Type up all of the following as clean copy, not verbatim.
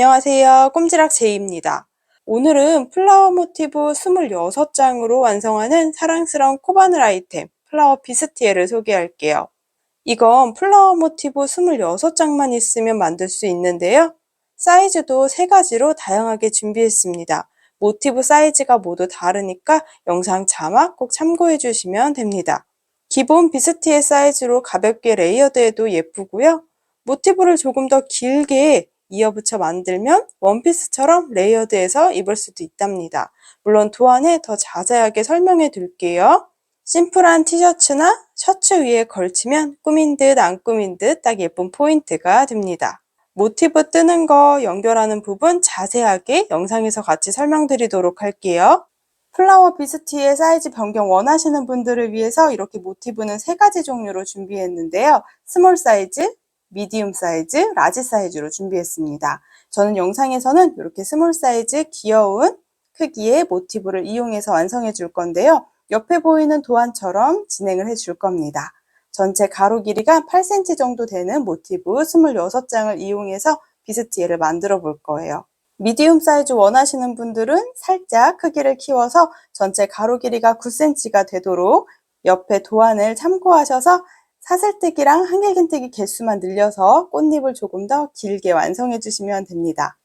안녕하세요. 꼼지락 제이입니다. 오늘은 플라워 모티브 26장으로 완성하는 사랑스러운 코바늘 아이템 플라워 비스티에를 소개할게요. 이건 플라워 모티브 26장만 있으면 만들 수 있는데요. 사이즈도 3가지로 다양하게 준비했습니다. 모티브 사이즈가 모두 다르니까 영상 자막 꼭 참고해 주시면 됩니다. 기본 비스티에 사이즈로 가볍게 레이어드해도 예쁘고요. 모티브를 조금 더 길게 이어붙여 만들면 원피스처럼 레이어드해서 입을 수도 있답니다. 물론 도안에 더 자세하게 설명해 드릴게요. 심플한 티셔츠나 셔츠 위에 걸치면 꾸민 듯 안 꾸민 듯 딱 예쁜 포인트가 됩니다. 모티브 뜨는 거 연결하는 부분 자세하게 영상에서 같이 설명드리도록 할게요. 플라워 비스티의 사이즈 변경 원하시는 분들을 위해서 이렇게 모티브는 3가지 종류로 준비했는데요. 스몰 사이즈, 미디움 사이즈, 라지 사이즈로 준비했습니다. 저는 영상에서는 이렇게 스몰 사이즈 귀여운 크기의 모티브를 이용해서 완성해 줄 건데요. 옆에 보이는 도안처럼 진행을 해 줄 겁니다. 전체 가로 길이가 8cm 정도 되는 모티브 26장을 이용해서 비스티에를 만들어 볼 거예요. 미디움 사이즈 원하시는 분들은 살짝 크기를 키워서 전체 가로 길이가 9cm가 되도록 옆에 도안을 참고하셔서 사슬뜨기랑 한길긴뜨기 개수만 늘려서 꽃잎을 조금 더 길게 완성해 주시면 됩니다.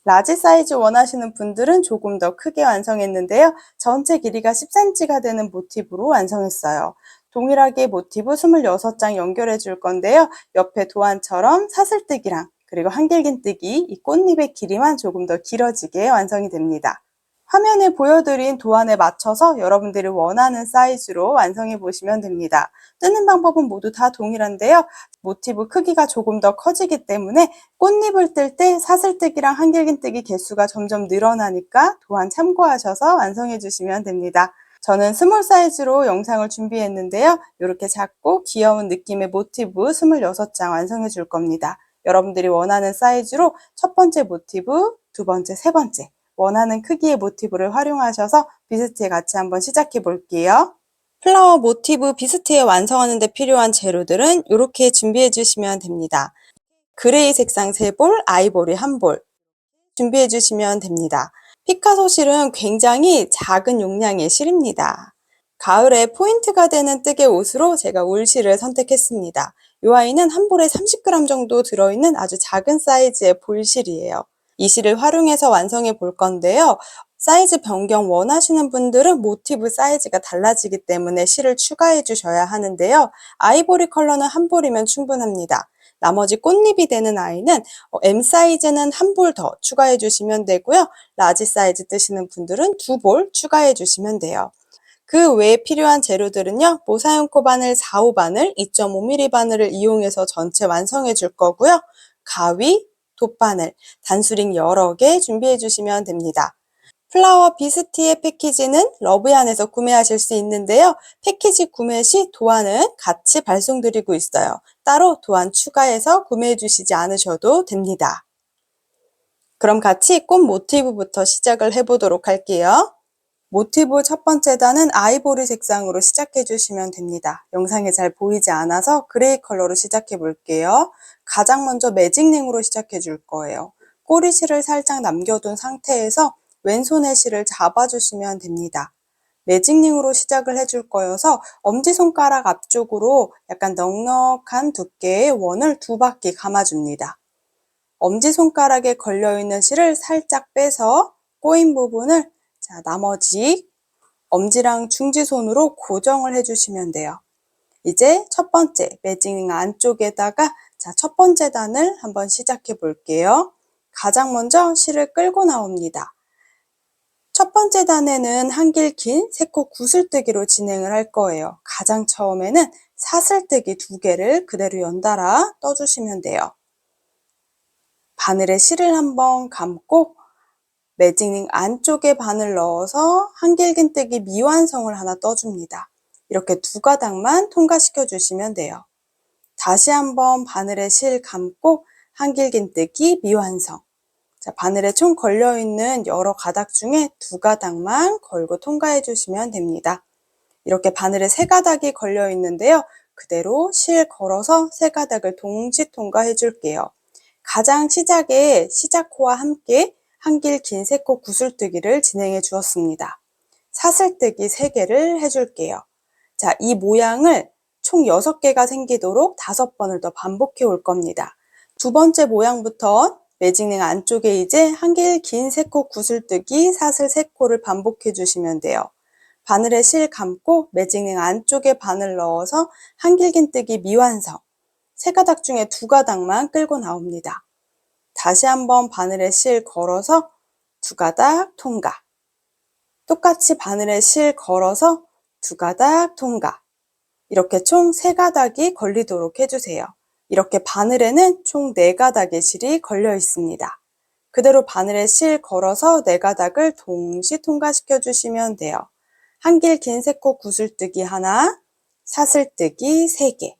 라지 사이즈 원하시는 분들은 조금 더 크게 완성했는데요. 전체 길이가 10cm가 되는 모티브로 완성했어요. 동일하게 모티브 26장 연결해 줄 건데요. 옆에 도안처럼 사슬뜨기랑 그리고 한길긴뜨기, 이 꽃잎의 길이만 조금 더 길어지게 완성이 됩니다. 화면에 보여드린 도안에 맞춰서 여러분들이 원하는 사이즈로 완성해 보시면 됩니다. 뜨는 방법은 모두 다 동일한데요. 모티브 크기가 조금 더 커지기 때문에 꽃잎을 뜰 때 사슬뜨기랑 한길긴뜨기 개수가 점점 늘어나니까 도안 참고하셔서 완성해 주시면 됩니다. 저는 스몰 사이즈로 영상을 준비했는데요. 이렇게 작고 귀여운 느낌의 모티브 26장 완성해 줄 겁니다. 여러분들이 원하는 사이즈로 첫 번째 모티브, 두 번째, 세 번째 원하는 크기의 모티브를 활용하셔서 비스티에 같이 한번 시작해 볼게요. 플라워 모티브 비스티에 완성하는 데 필요한 재료들은 이렇게 준비해 주시면 됩니다. 그레이 색상 3볼, 아이보리 1볼 준비해 주시면 됩니다. 피카소 실은 굉장히 작은 용량의 실입니다. 가을에 포인트가 되는 뜨개 옷으로 제가 울실을 선택했습니다. 이 아이는 한 볼에 30g 정도 들어있는 아주 작은 사이즈의 볼실이에요. 이 실을 활용해서 완성해 볼 건데요. 사이즈 변경 원하시는 분들은 모티브 사이즈가 달라지기 때문에 실을 추가해 주셔야 하는데요. 아이보리 컬러는 한 볼이면 충분합니다. 나머지 꽃잎이 되는 아이는 M 사이즈는 한 볼 더 추가해 주시면 되고요. 라지 사이즈 뜨시는 분들은 2볼 추가해 주시면 돼요. 그 외에 필요한 재료들은요. 모사용 코바늘 4, 5바늘, 2.5mm 바늘을 이용해서 전체 완성해 줄 거고요. 가위, 돗바늘, 단수링 여러 개 준비해 주시면 됩니다. 플라워 비스티의 패키지는 러브얀에서 구매하실 수 있는데요. 패키지 구매 시 도안은 같이 발송드리고 있어요. 따로 도안 추가해서 구매해 주시지 않으셔도 됩니다. 그럼 같이 꽃 모티브부터 시작을 해보도록 할게요. 모티브 첫 번째 단은 아이보리 색상으로 시작해 주시면 됩니다. 영상에 잘 보이지 않아서 그레이 컬러로 시작해 볼게요. 가장 먼저 매직링으로 시작해 줄 거예요. 꼬리실을 살짝 남겨둔 상태에서 왼손의 실을 잡아주시면 됩니다. 매직링으로 시작을 해줄 거여서 엄지손가락 앞쪽으로 약간 넉넉한 두께의 원을 2바퀴 감아줍니다. 엄지손가락에 걸려있는 실을 살짝 빼서 꼬인 부분을 나머지 엄지랑 중지손으로 고정을 해주시면 돼요. 이제 첫 번째 매직링 안쪽에다가 첫 번째 단을 한번 시작해 볼게요. 가장 먼저 실을 끌고 나옵니다. 첫 번째 단에는 한길 긴 3코 구슬뜨기로 진행을 할 거예요. 가장 처음에는 사슬뜨기 2개를 그대로 연달아 떠주시면 돼요. 바늘에 실을 한번 감고 매직링 안쪽에 바늘 넣어서 한길긴뜨기 미완성을 하나 떠줍니다. 이렇게 2가닥만 통과시켜 주시면 돼요. 다시 한번 바늘에 실 감고 한길긴뜨기 미완성. 바늘에 총 걸려있는 여러 가닥 중에 2가닥만 걸고 통과해 주시면 됩니다. 이렇게 바늘에 3가닥이 걸려 있는데요. 그대로 실 걸어서 3가닥을 동시 통과해 줄게요. 가장 시작에 시작호와 함께 한길 긴 세코 구슬뜨기를 진행해 주었습니다. 사슬뜨기 3개를 해줄게요. 자, 이 모양을 총 6개가 생기도록 5번을 더 반복해 올 겁니다. 두 번째 모양부터 매직링 안쪽에 이제 한길 긴 세코 구슬뜨기 사슬 3코를 반복해 주시면 돼요. 바늘에 실 감고 매직링 안쪽에 바늘 넣어서 한길긴뜨기 미완성. 3가닥 중에 2가닥만 끌고 나옵니다. 다시 한번 바늘에 실 걸어서 2가닥 통과. 똑같이 바늘에 실 걸어서 2가닥 통과. 이렇게 총 3가닥이 걸리도록 해주세요. 이렇게 바늘에는 총 4가닥의 실이 걸려 있습니다. 그대로 바늘에 실 걸어서 4가닥을 동시 통과시켜 주시면 돼요. 한길 긴 세코 구슬뜨기 하나, 사슬뜨기 3개.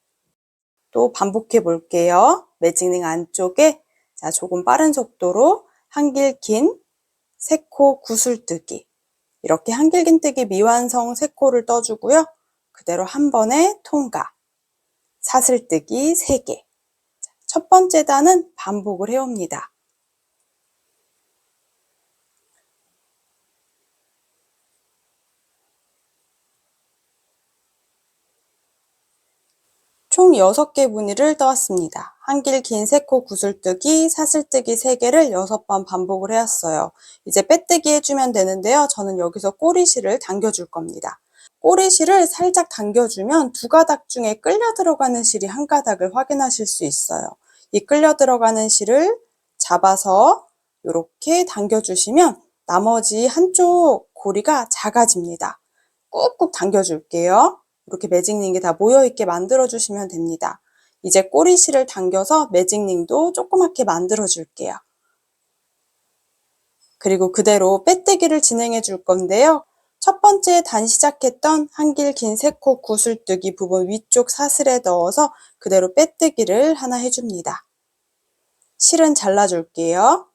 또 반복해 볼게요. 매직링 안쪽에 자, 조금 빠른 속도로 한길 긴 세코 구슬뜨기. 이렇게 한길긴뜨기 미완성 3코를 떠주고요. 그대로 한 번에 통과. 사슬뜨기 3개. 첫 번째 단은 반복을 해옵니다. 총 6개 무늬를 떠왔습니다. 한길 긴 세코 구슬뜨기, 사슬뜨기 3개를 6번 반복을 해왔어요. 이제 빼뜨기 해주면 되는데요. 저는 여기서 꼬리실을 당겨줄 겁니다. 꼬리실을 살짝 당겨주면 2가닥 중에 끌려 들어가는 실이 1가닥을 확인하실 수 있어요. 이 끌려 들어가는 실을 잡아서 이렇게 당겨주시면 나머지 한쪽 고리가 작아집니다. 꾹꾹 당겨줄게요. 이렇게 매직링이 다 모여있게 만들어주시면 됩니다. 이제 꼬리실을 당겨서 매직링도 조그맣게 만들어줄게요. 그리고 그대로 빼뜨기를 진행해 줄 건데요. 첫 번째 단 시작했던 한길 긴 세코 구슬뜨기 부분 위쪽 사슬에 넣어서 그대로 빼뜨기를 하나 해줍니다. 실은 잘라줄게요.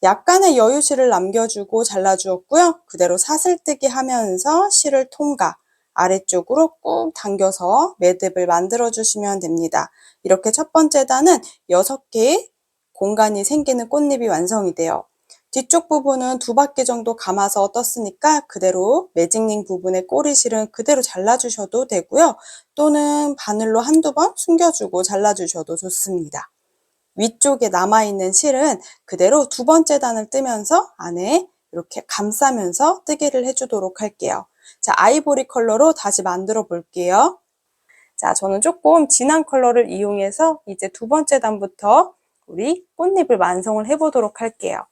약간의 여유실을 남겨주고 잘라주었고요. 그대로 사슬뜨기 하면서 실을 통과, 아래쪽으로 꾹 당겨서 매듭을 만들어 주시면 됩니다. 이렇게 첫 번째 단은 6개의 공간이 생기는 꽃잎이 완성이 돼요. 뒤쪽 부분은 2바퀴 정도 감아서 떴으니까 그대로 매직링 부분의 꼬리실은 그대로 잘라주셔도 되고요. 또는 바늘로 한두 번 숨겨주고 잘라주셔도 좋습니다. 위쪽에 남아있는 실은 그대로 2번째 단을 뜨면서 안에 이렇게 감싸면서 뜨개를 해주도록 할게요. 자, 아이보리 컬러로 다시 만들어 볼게요. 자, 저는 조금 진한 컬러를 이용해서 이제 2번째 단부터 우리 꽃잎을 완성을 해보도록 할게요.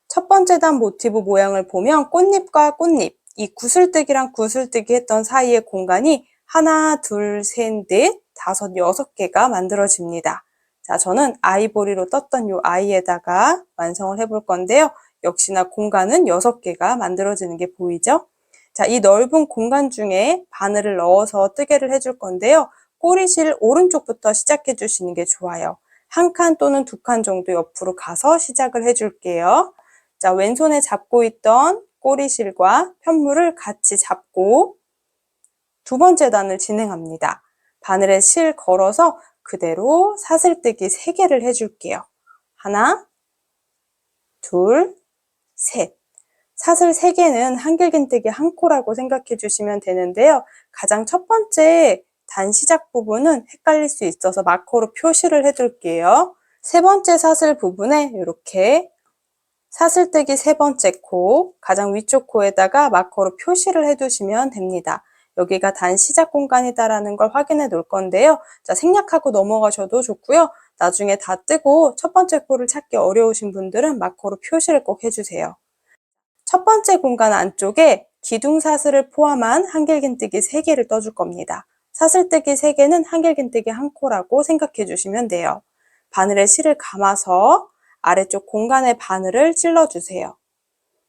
첫 번째 단 모티브 모양을 보면 꽃잎과 꽃잎, 이 구슬뜨기랑 구슬뜨기 했던 사이의 공간이 하나, 둘, 셋, 넷, 다섯, 6개가 만들어집니다. 자, 저는 아이보리로 떴던 이 아이에다가 완성을 해볼 건데요. 역시나 공간은 6개가 만들어지는 게 보이죠? 자, 이 넓은 공간 중에 바늘을 넣어서 뜨개를 해줄 건데요. 꼬리실 오른쪽부터 시작해 주시는 게 좋아요. 1칸 또는 2칸 정도 옆으로 가서 시작을 해줄게요. 자, 왼손에 잡고 있던 꼬리실과 편물을 같이 잡고 2번째 단을 진행합니다. 바늘에 실 걸어서 그대로 사슬뜨기 3개를 해줄게요. 하나, 둘, 셋. 사슬 3개는 한길긴뜨기 1코라고 생각해 주시면 되는데요. 가장 첫 번째 단 시작 부분은 헷갈릴 수 있어서 마커로 표시를 해둘게요. 3번째 사슬 부분에 이렇게 사슬뜨기 3번째 코, 가장 위쪽 코에다가 마커로 표시를 해두시면 됩니다. 여기가 단 시작 공간이다라는 걸 확인해 놓을 건데요. 자, 생략하고 넘어가셔도 좋고요. 나중에 다 뜨고 첫 번째 코를 찾기 어려우신 분들은 마커로 표시를 꼭 해주세요. 첫 번째 공간 안쪽에 기둥사슬을 포함한 한길긴뜨기 3개를 떠줄 겁니다. 사슬뜨기 3개는 한길긴뜨기 1코라고 생각해 주시면 돼요. 바늘에 실을 감아서 아래쪽 공간에 바늘을 찔러주세요.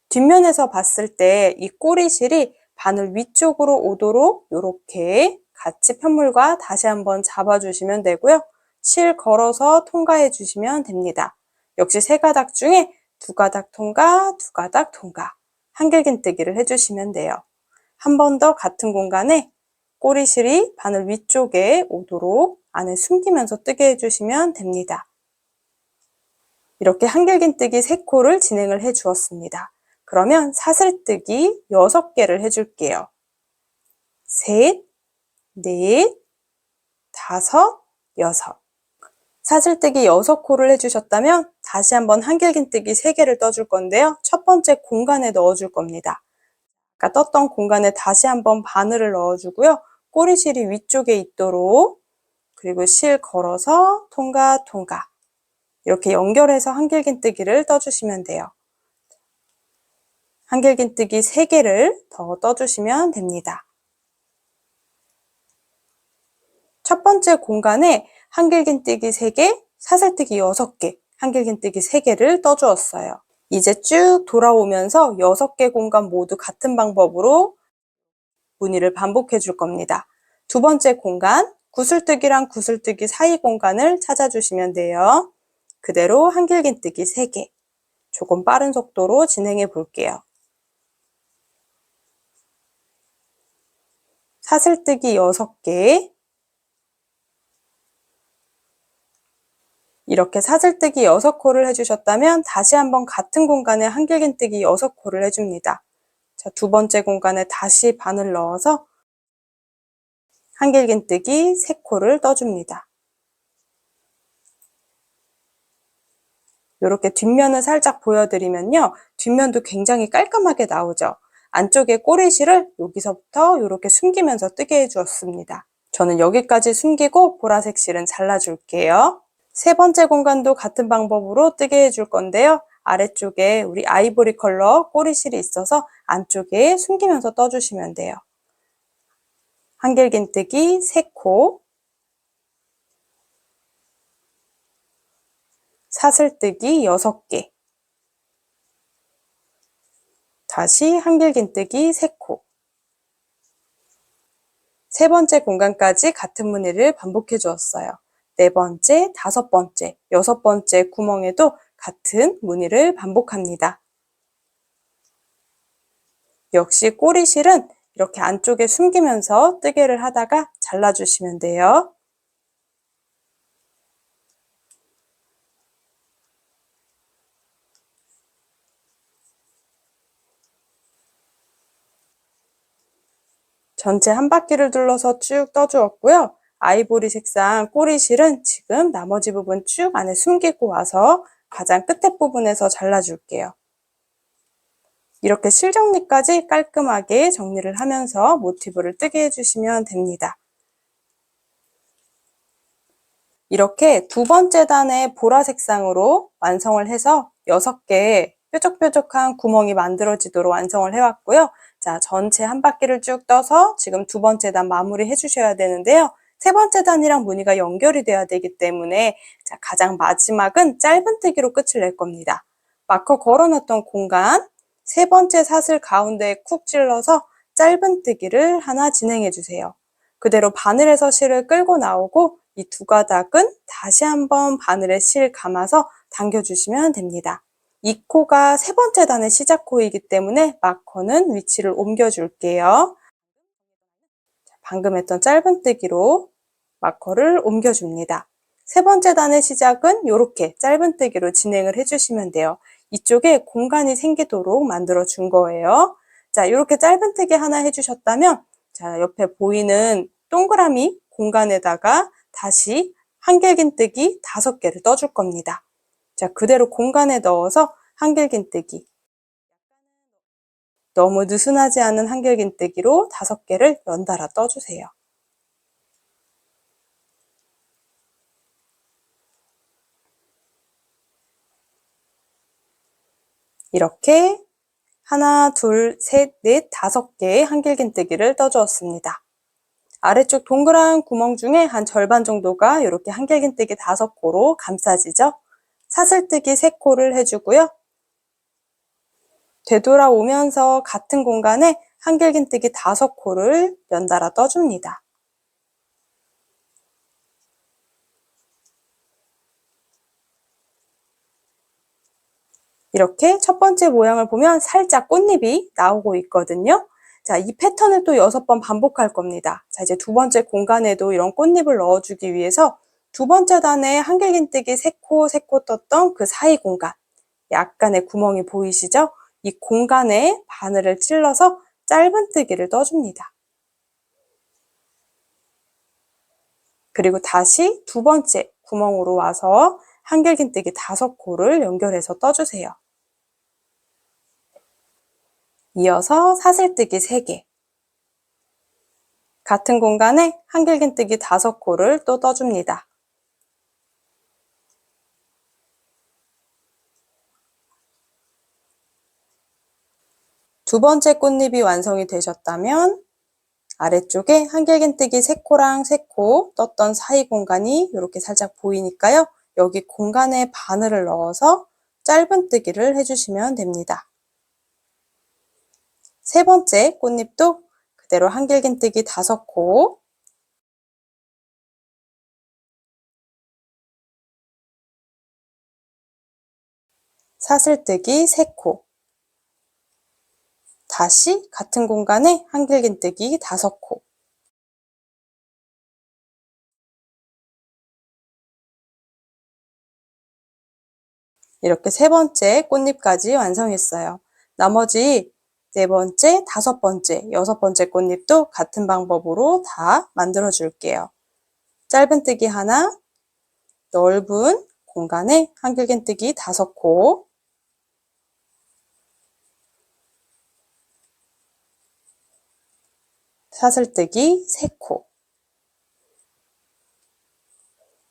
뒷면에서 봤을 때 이 꼬리실이 바늘 위쪽으로 오도록 이렇게 같이 편물과 다시 한번 잡아주시면 되고요. 실 걸어서 통과해 주시면 됩니다. 역시 3가닥 중에 2가닥 통과, 2가닥 통과. 한길긴뜨기를 해주시면 돼요. 한 번 더 같은 공간에 꼬리실이 바늘 위쪽에 오도록 안에 숨기면서 뜨게 해주시면 됩니다. 이렇게 한길긴뜨기 3코를 진행을 해 주었습니다. 그러면 사슬뜨기 6개를 해줄게요. 셋, 넷, 다섯, 여섯. 사슬뜨기 6코를 해주셨다면 다시 한번 한길긴뜨기 3개를 떠줄 건데요. 첫 번째 공간에 넣어줄 겁니다. 아까 떴던 공간에 다시 한번 바늘을 넣어주고요. 꼬리실이 위쪽에 있도록, 그리고 실 걸어서 통과 통과, 이렇게 연결해서 한길긴뜨기를 떠주시면 돼요. 한길긴뜨기 3개를 더 떠주시면 됩니다. 첫 번째 공간에 한길긴뜨기 3개, 사슬뜨기 6개, 한길긴뜨기 3개를 떠주었어요. 이제 쭉 돌아오면서 6개 공간 모두 같은 방법으로 무늬를 반복해 줄 겁니다. 두 번째 공간, 구슬뜨기랑 구슬뜨기 사이 공간을 찾아주시면 돼요. 그대로 한길긴뜨기 3개, 조금 빠른 속도로 진행해 볼게요. 사슬뜨기 6개, 이렇게 사슬뜨기 6코를 해주셨다면 다시 한번 같은 공간에 한길긴뜨기 6코를 해줍니다. 자, 두 번째 공간에 다시 바늘 넣어서 한길긴뜨기 3코를 떠줍니다. 이렇게 뒷면을 살짝 보여드리면요. 뒷면도 굉장히 깔끔하게 나오죠. 안쪽에 꼬리실을 여기서부터 이렇게 숨기면서 뜨게 해주었습니다. 저는 여기까지 숨기고 보라색 실은 잘라줄게요. 세 번째 공간도 같은 방법으로 뜨게 해줄 건데요. 아래쪽에 우리 아이보리 컬러 꼬리실이 있어서 안쪽에 숨기면서 떠주시면 돼요. 한길긴뜨기 3코, 사슬뜨기 6개, 다시 한길긴뜨기 3코. 세 번째 공간까지 같은 무늬를 반복해 주었어요. 네 번째, 다섯 번째, 여섯 번째 구멍에도 같은 무늬를 반복합니다. 역시 꼬리실은 이렇게 안쪽에 숨기면서 뜨개를 하다가 잘라주시면 돼요. 전체 한 바퀴를 둘러서 쭉 떠주었고요. 아이보리 색상 꼬리실은 지금 나머지 부분 쭉 안에 숨기고 와서 가장 끝에 부분에서 잘라줄게요. 이렇게 실 정리까지 깔끔하게 정리를 하면서 모티브를 뜨게 해주시면 됩니다. 이렇게 두 번째 단의 보라 색상으로 완성을 해서 6개의 뾰족뾰족한 구멍이 만들어지도록 완성을 해왔고요. 자, 전체 한 바퀴를 쭉 떠서 지금 두 번째 단 마무리 해주셔야 되는데요. 세 번째 단이랑 무늬가 연결이 돼야 되기 때문에 자, 가장 마지막은 짧은뜨기로 끝을 낼 겁니다. 마커 걸어놨던 공간, 세 번째 사슬 가운데에 쿡 찔러서 짧은뜨기를 하나 진행해 주세요. 그대로 바늘에서 실을 끌고 나오고 이 두 가닥은 다시 한번 바늘에 실 감아서 당겨주시면 됩니다. 이 코가 세 번째 단의 시작 코이기 때문에 마커는 위치를 옮겨줄게요. 방금 했던 짧은뜨기로 마커를 옮겨줍니다. 세 번째 단의 시작은 이렇게 짧은뜨기로 진행을 해주시면 돼요. 이쪽에 공간이 생기도록 만들어 준 거예요. 자, 이렇게 짧은뜨기 하나 해주셨다면 자, 옆에 보이는 동그라미 공간에다가 다시 한길긴뜨기 5개를 떠줄 겁니다. 자, 그대로 공간에 넣어서 한길긴뜨기, 너무 느슨하지 않은 한길긴뜨기로 5개를 연달아 떠주세요. 이렇게 하나, 둘, 셋, 넷, 5개의 한길긴뜨기를 떠주었습니다. 아래쪽 동그란 구멍 중에 한 절반 정도가 이렇게 한길긴뜨기 5코로 감싸지죠. 사슬뜨기 3코를 해주고요. 되돌아오면서 같은 공간에 한길긴뜨기 5코를 연달아 떠줍니다. 이렇게 첫 번째 모양을 보면 살짝 꽃잎이 나오고 있거든요. 자, 이 패턴을 또 6번 반복할 겁니다. 자, 이제 두 번째 공간에도 이런 꽃잎을 넣어주기 위해서 두 번째 단에 한길긴뜨기 3코 떴던 그 사이 공간, 약간의 구멍이 보이시죠? 이 공간에 바늘을 찔러서 짧은뜨기를 떠줍니다. 그리고 다시 두 번째 구멍으로 와서 한길긴뜨기 5코를 연결해서 떠주세요. 이어서 사슬뜨기 3개. 같은 공간에 한길긴뜨기 5코를 또 떠줍니다. 두 번째 꽃잎이 완성이 되셨다면 아래쪽에 한길긴뜨기 3코랑 3코 떴던 사이 공간이 이렇게 살짝 보이니까요. 여기 공간에 바늘을 넣어서 짧은뜨기를 해주시면 됩니다. 세 번째 꽃잎도 그대로 한길긴뜨기 5코, 사슬뜨기 3코, 다시 같은 공간에 한길긴뜨기 5코, 이렇게 세 번째 꽃잎까지 완성했어요. 나머지 네 번째, 5번째, 6번째 꽃잎도 같은 방법으로 다 만들어 줄게요. 짧은뜨기 하나, 넓은 공간에 한길긴뜨기 5코, 사슬뜨기 3코,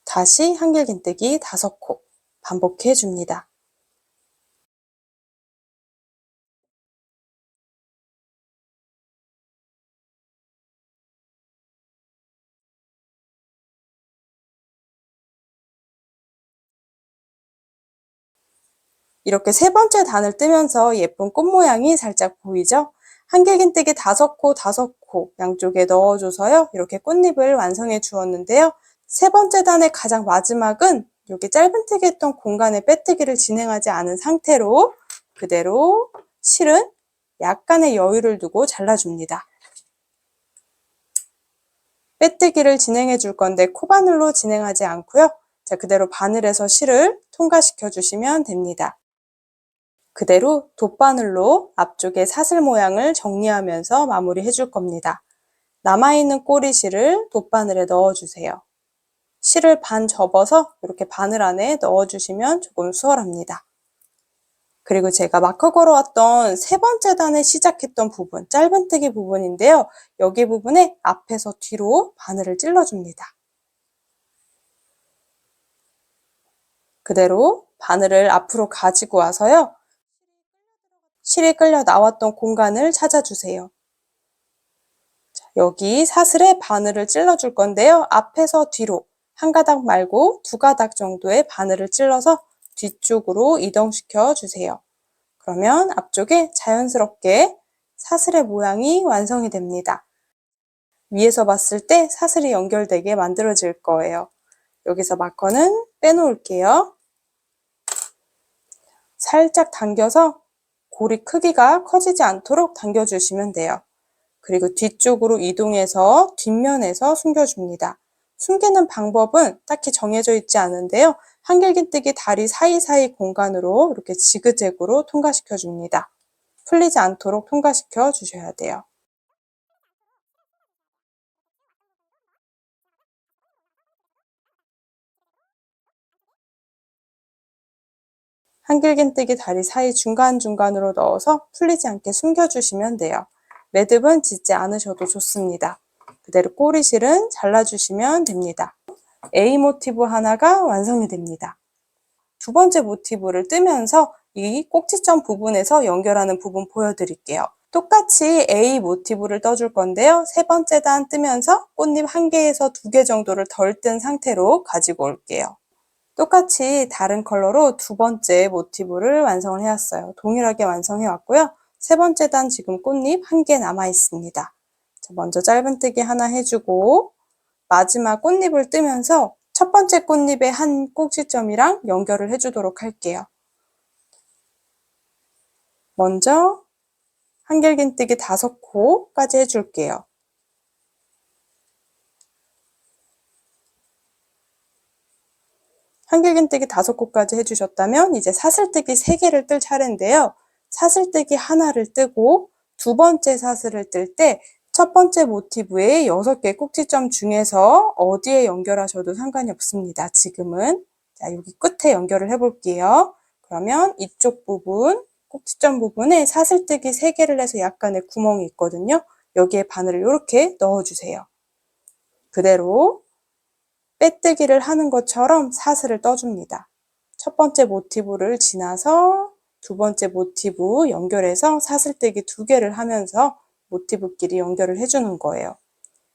다시 한길긴뜨기 5코 반복해 줍니다. 이렇게 세 번째 단을 뜨면서 예쁜 꽃 모양이 살짝 보이죠? 한길긴뜨기 5코, 5코 양쪽에 넣어줘서요. 이렇게 꽃잎을 완성해 주었는데요. 세 번째 단의 가장 마지막은 여기 짧은뜨기 했던 공간에 빼뜨기를 진행하지 않은 상태로 그대로 실은 약간의 여유를 두고 잘라줍니다. 빼뜨기를 진행해 줄 건데 코바늘로 진행하지 않고요. 자, 그대로 바늘에서 실을 통과시켜 주시면 됩니다. 그대로 돗바늘로 앞쪽에 사슬 모양을 정리하면서 마무리해 줄 겁니다. 남아있는 꼬리실을 돗바늘에 넣어주세요. 실을 반 접어서 이렇게 바늘 안에 넣어주시면 조금 수월합니다. 그리고 제가 마커 걸어왔던 세 번째 단에 시작했던 부분, 짧은뜨기 부분인데요. 여기 부분에 앞에서 뒤로 바늘을 찔러줍니다. 그대로 바늘을 앞으로 가지고 와서요. 실이 끌려 나왔던 공간을 찾아주세요. 자, 여기 사슬에 바늘을 찔러줄 건데요. 앞에서 뒤로 한 가닥 말고 2가닥 정도의 바늘을 찔러서 뒤쪽으로 이동시켜 주세요. 그러면 앞쪽에 자연스럽게 사슬의 모양이 완성이 됩니다. 위에서 봤을 때 사슬이 연결되게 만들어질 거예요. 여기서 마커는 빼놓을게요. 살짝 당겨서 고리 크기가 커지지 않도록 당겨주시면 돼요. 그리고 뒤쪽으로 이동해서 뒷면에서 숨겨줍니다. 숨기는 방법은 딱히 정해져 있지 않은데요. 한길긴뜨기 다리 사이사이 공간으로 이렇게 지그재그로 통과시켜 줍니다. 풀리지 않도록 통과시켜 주셔야 돼요. 한길긴뜨기 다리 사이 중간중간으로 넣어서 풀리지 않게 숨겨주시면 돼요. 매듭은 짓지 않으셔도 좋습니다. 그대로 꼬리실은 잘라주시면 됩니다. A 모티브 하나가 완성이 됩니다. 두 번째 모티브를 뜨면서 이 꼭지점 부분에서 연결하는 부분 보여드릴게요. 똑같이 A 모티브를 떠줄 건데요. 세 번째 단 뜨면서 꽃잎 1개에서 2개 정도를 덜 뜬 상태로 가지고 올게요. 똑같이 다른 컬러로 두 번째 모티브를 완성을 해왔어요. 동일하게 완성해 왔고요. 세 번째 단 지금 꽃잎 1개 남아 있습니다. 자, 먼저 짧은뜨기 하나 해주고 마지막 꽃잎을 뜨면서 첫 번째 꽃잎의 한 꼭지점이랑 연결을 해주도록 할게요. 먼저 한길긴뜨기 5코까지 해줄게요. 한길긴뜨기 5코까지 해주셨다면 이제 사슬뜨기 3개를 뜰 차례인데요. 사슬뜨기 하나를 뜨고 두 번째 사슬을 뜰 때 첫 번째 모티브의 6개 꼭지점 중에서 어디에 연결하셔도 상관이 없습니다. 지금은. 자, 여기 끝에 연결을 해볼게요. 그러면 이쪽 부분, 꼭지점 부분에 사슬뜨기 3개를 해서 약간의 구멍이 있거든요. 여기에 바늘을 이렇게 넣어주세요. 그대로 빼뜨기를 하는 것처럼 사슬을 떠줍니다. 첫 번째 모티브를 지나서 두 번째 모티브 연결해서 사슬뜨기 2개를 하면서 모티브끼리 연결을 해주는 거예요.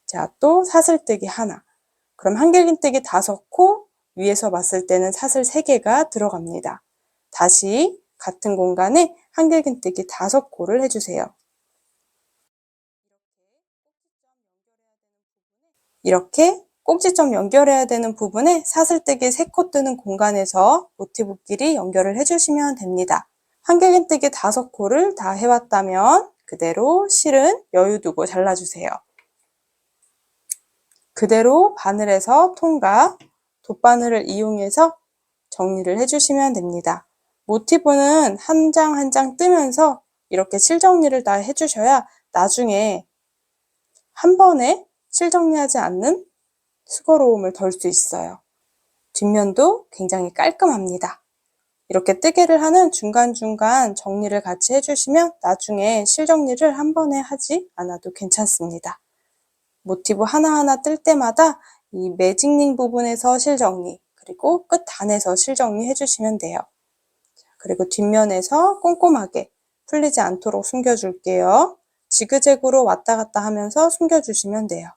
자, 또 사슬뜨기 하나. 그럼 한길긴뜨기 5코, 위에서 봤을 때는 사슬 3개가 들어갑니다. 다시 같은 공간에 한길긴뜨기 5코를 해주세요. 이렇게 꼭지점 연결해야 되는 부분에 사슬뜨기 3코 뜨는 공간에서 모티브끼리 연결을 해주시면 됩니다. 한길긴뜨기 5코를 다 해왔다면 그대로 실은 여유 두고 잘라주세요. 그대로 바늘에서 통과, 돗바늘을 이용해서 정리를 해주시면 됩니다. 모티브는 한 장 한 장 뜨면서 이렇게 실 정리를 다 해주셔야 나중에 한 번에 실 정리하지 않는 수고로움을 덜 수 있어요. 뒷면도 굉장히 깔끔합니다. 이렇게 뜨개를 하는 중간중간 정리를 같이 해주시면 나중에 실 정리를 한 번에 하지 않아도 괜찮습니다. 모티브 하나하나 뜰 때마다 이 매직링 부분에서 실 정리, 그리고 끝 단에서 실 정리 해주시면 돼요. 그리고 뒷면에서 꼼꼼하게 풀리지 않도록 숨겨줄게요. 지그재그로 왔다 갔다 하면서 숨겨주시면 돼요.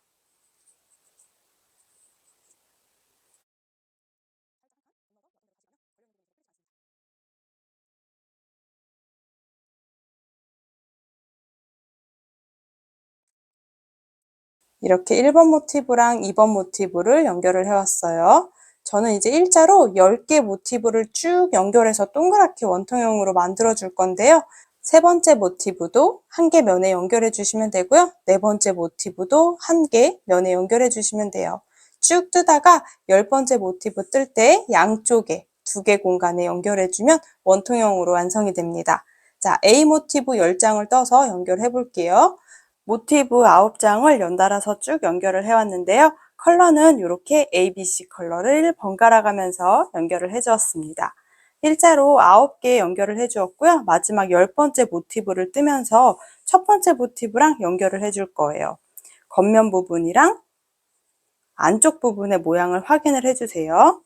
이렇게 1번 모티브랑 2번 모티브를 연결을 해왔어요. 저는 이제 일자로 10개 모티브를 쭉 연결해서 동그랗게 원통형으로 만들어 줄 건데요. 세 번째 모티브도 한 개 면에 연결해 주시면 되고요. 네 번째 모티브도 한 개 면에 연결해 주시면 돼요. 쭉 뜨다가 10번째 모티브 뜰 때 양쪽에 2개 공간에 연결해 주면 원통형으로 완성이 됩니다. 자, A 모티브 10장을 떠서 연결해 볼게요. 모티브 9장을 연달아서 쭉 연결을 해왔는데요. 컬러는 이렇게 ABC 컬러를 번갈아 가면서 연결을 해주었습니다. 일자로 9개 연결을 해주었고요. 마지막 10번째 모티브를 뜨면서 첫 번째 모티브랑 연결을 해줄 거예요. 겉면 부분이랑 안쪽 부분의 모양을 확인을 해주세요.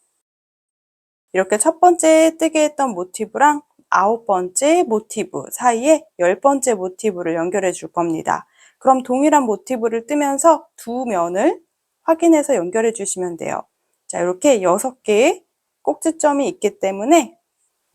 이렇게 첫 번째 뜨게 했던 모티브랑 9번째 모티브 사이에 10번째 모티브를 연결해 줄 겁니다. 그럼 동일한 모티브를 뜨면서 두 면을 확인해서 연결해 주시면 돼요. 자, 이렇게 6개의 꼭지점이 있기 때문에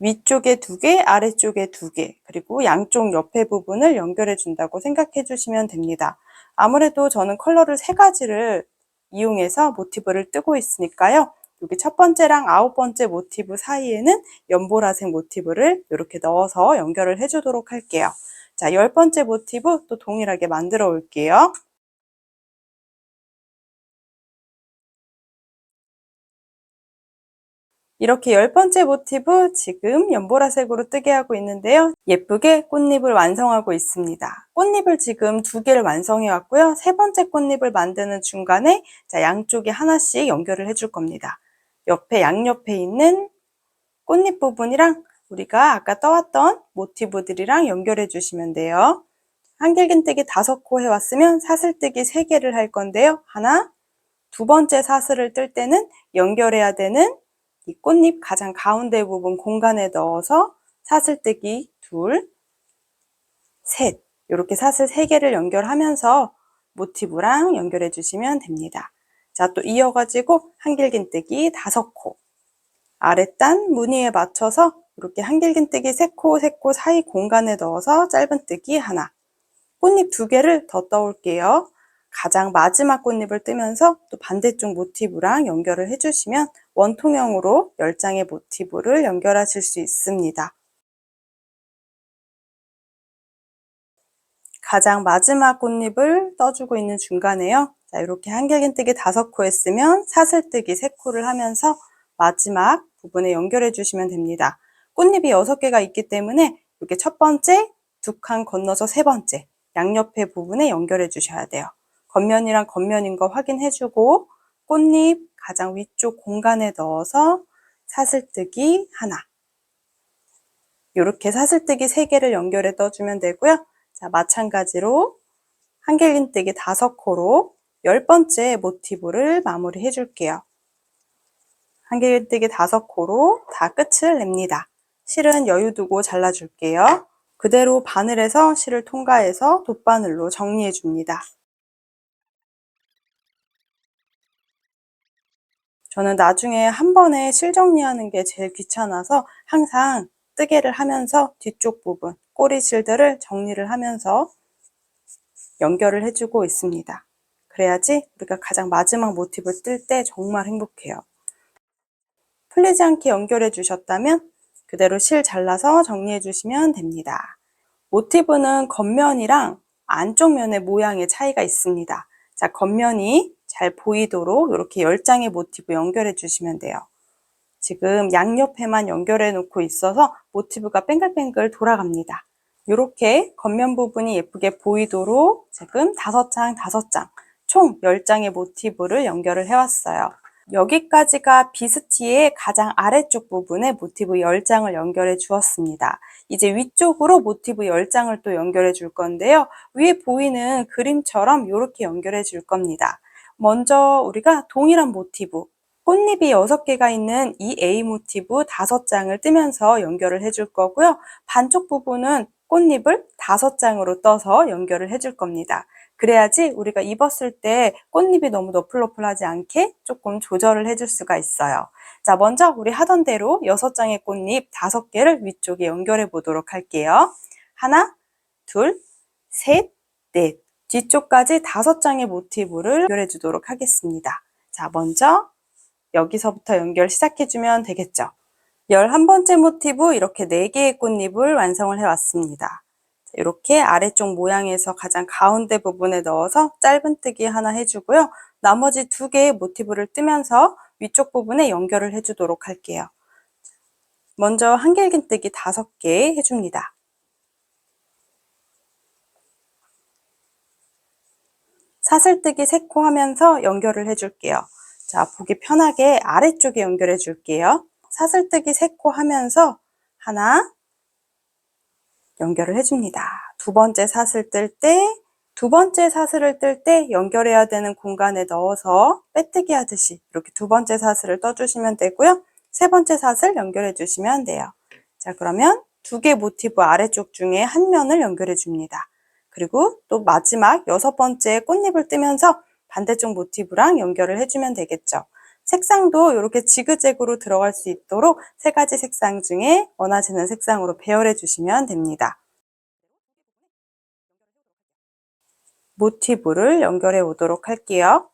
위쪽에 2개, 아래쪽에 2개, 그리고 양쪽 옆에 부분을 연결해 준다고 생각해 주시면 됩니다. 아무래도 저는 컬러를 3가지를 이용해서 모티브를 뜨고 있으니까요. 여기 첫 번째랑 9번째 모티브 사이에는 연보라색 모티브를 이렇게 넣어서 연결을 해주도록 할게요. 자, 10번째 모티브 또 동일하게 만들어 올게요. 이렇게 10번째 모티브 지금 연보라색으로 뜨게 하고 있는데요. 예쁘게 꽃잎을 완성하고 있습니다. 꽃잎을 지금 2개를 완성해 왔고요. 세 번째 꽃잎을 만드는 중간에 자, 양쪽에 하나씩 연결을 해줄 겁니다. 옆에 양옆에 있는 꽃잎 부분이랑 우리가 아까 떠왔던 모티브들이랑 연결해 주시면 돼요. 한길긴뜨기 5코 해왔으면 사슬뜨기 3개를 할 건데요. 하나, 두 번째 사슬을 뜰 때는 연결해야 되는 이 꽃잎 가장 가운데 부분 공간에 넣어서 사슬뜨기 2, 셋 이렇게 사슬 3개를 연결하면서 모티브랑 연결해 주시면 됩니다. 자, 또 이어가지고 한길긴뜨기 5코 아랫단 무늬에 맞춰서 이렇게 한길긴뜨기 3코, 3코 사이 공간에 넣어서 짧은뜨기 하나 꽃잎 2개를 더 떠올게요. 가장 마지막 꽃잎을 뜨면서 또 반대쪽 모티브랑 연결을 해주시면 원통형으로 10장의 모티브를 연결하실 수 있습니다. 가장 마지막 꽃잎을 떠주고 있는 중간에요. 자, 이렇게 한길긴뜨기 5코 했으면 사슬뜨기 3코를 하면서 마지막 부분에 연결해 주시면 됩니다. 꽃잎이 6개가 있기 때문에 이렇게 첫 번째, 2칸 건너서 세 번째, 양옆에 부분에 연결해 주셔야 돼요. 겉면이랑 겉면인 거 확인해 주고 꽃잎 가장 위쪽 공간에 넣어서 사슬뜨기 하나, 이렇게 사슬뜨기 3개를 연결해 떠주면 되고요. 자, 마찬가지로 한길긴뜨기 5코로 10번째 모티브를 마무리해 줄게요. 한길긴뜨기 5코로 다 끝을 냅니다. 실은 여유 두고 잘라줄게요. 그대로 바늘에서 실을 통과해서 돗바늘로 정리해 줍니다. 저는 나중에 한 번에 실 정리하는 게 제일 귀찮아서 항상 뜨개를 하면서 뒤쪽 부분, 꼬리 실들을 정리를 하면서 연결을 해주고 있습니다. 그래야지 우리가 가장 마지막 모티브 뜰 때 정말 행복해요. 풀리지 않게 연결해 주셨다면 그대로 실 잘라서 정리해 주시면 됩니다. 모티브는 겉면이랑 안쪽 면의 모양의 차이가 있습니다. 자, 겉면이 잘 보이도록 이렇게 10장의 모티브 연결해 주시면 돼요. 지금 양옆에만 연결해 놓고 있어서 모티브가 뱅글뱅글 돌아갑니다. 이렇게 겉면 부분이 예쁘게 보이도록 지금 5장, 총 10장의 모티브를 연결을 해왔어요. 여기까지가 비스티의 가장 아래쪽 부분에 모티브 10장을 연결해 주었습니다. 이제 위쪽으로 모티브 10장을 또 연결해 줄 건데요. 위에 보이는 그림처럼 이렇게 연결해 줄 겁니다. 먼저 우리가 동일한 모티브, 꽃잎이 6개가 있는 이 A 모티브 5장을 뜨면서 연결을 해줄 거고요. 반쪽 부분은 꽃잎을 5장으로 떠서 연결을 해줄 겁니다. 그래야지 우리가 입었을 때 꽃잎이 너무 너플너플하지 않게 조금 조절을 해줄 수가 있어요. 자, 먼저 우리 하던 대로 6장의 꽃잎 5개를 위쪽에 연결해 보도록 할게요. 하나, 둘, 셋, 넷. 뒤쪽까지 5장의 모티브를 연결해 주도록 하겠습니다. 자, 먼저 여기서부터 연결 시작해주면 되겠죠. 11번째 모티브 이렇게 4개의 꽃잎을 완성을 해왔습니다. 이렇게 아래쪽 모양에서 가장 가운데 부분에 넣어서 짧은뜨기 하나 해주고요. 나머지 2개의 모티브를 뜨면서 위쪽 부분에 연결을 해주도록 할게요. 먼저 한길긴뜨기 5개 해줍니다. 사슬뜨기 3코 하면서 연결을 해줄게요. 자, 보기 편하게 아래쪽에 연결해 줄게요. 사슬뜨기 3코 하면서 하나 연결을 해줍니다. 두 번째 사슬 뜰 때, 두 번째 사슬을 뜰 때 연결해야 되는 공간에 넣어서 빼뜨기 하듯이 이렇게 두 번째 사슬을 떠주시면 되고요. 세 번째 사슬 연결해 주시면 돼요. 자, 그러면 2개 모티브 아래쪽 중에 한 면을 연결해 줍니다. 그리고 또 마지막 6번째 꽃잎을 뜨면서 반대쪽 모티브랑 연결을 해주면 되겠죠. 색상도 이렇게 지그재그로 들어갈 수 있도록 3가지 색상 중에 원하시는 색상으로 배열해 주시면 됩니다. 모티브를 연결해 오도록 할게요.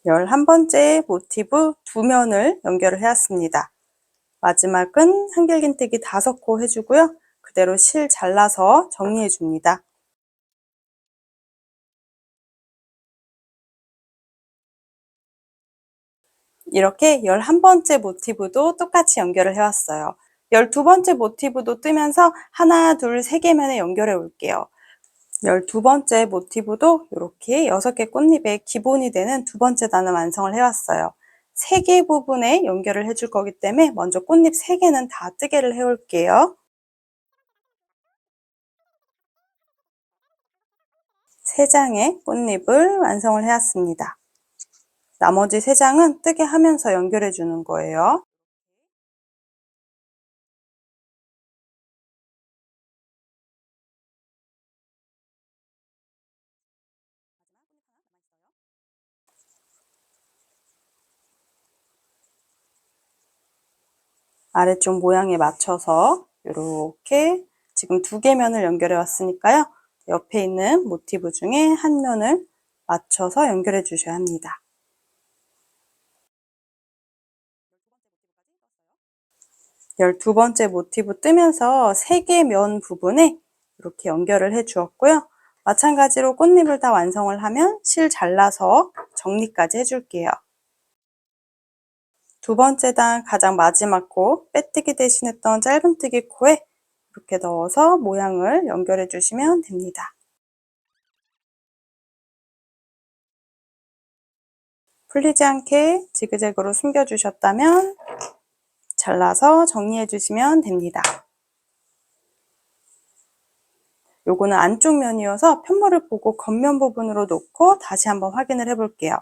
열한 번째 모티브 2면을 연결을 해왔습니다. 마지막은 한길긴뜨기 5코 해주고요. 그대로 실 잘라서 정리해 줍니다. 이렇게 11번째 모티브도 똑같이 연결을 해왔어요. 12번째 모티브도 뜨면서 하나, 둘, 3개면에 연결해 올게요. 12번째 모티브도 이렇게 6개 꽃잎의 기본이 되는 두 번째 단을 완성을 해왔어요. 3개 부분에 연결을 해줄 거기 때문에 먼저 꽃잎 3개는 다 뜨개를 해올게요. 3장의 꽃잎을 완성을 해왔습니다. 나머지 3장은 뜨개 하면서 연결해 주는 거예요. 아래쪽 모양에 맞춰서 이렇게 지금 2개 면을 연결해 왔으니까요. 옆에 있는 모티브 중에 한 면을 맞춰서 연결해 주셔야 합니다. 12번째 모티브 뜨면서 3개 면 부분에 이렇게 연결을 해 주었고요. 마찬가지로 꽃잎을 다 완성을 하면 실 잘라서 정리까지 해줄게요. 두 번째 단 가장 마지막 코, 빼뜨기 대신했던 짧은뜨기 코에 이렇게 넣어서 모양을 연결해 주시면 됩니다. 풀리지 않게 지그재그로 숨겨주셨다면 잘라서 정리해 주시면 됩니다. 요거는 안쪽 면이어서 편물을 보고 겉면 부분으로 놓고 다시 한번 확인을 해 볼게요.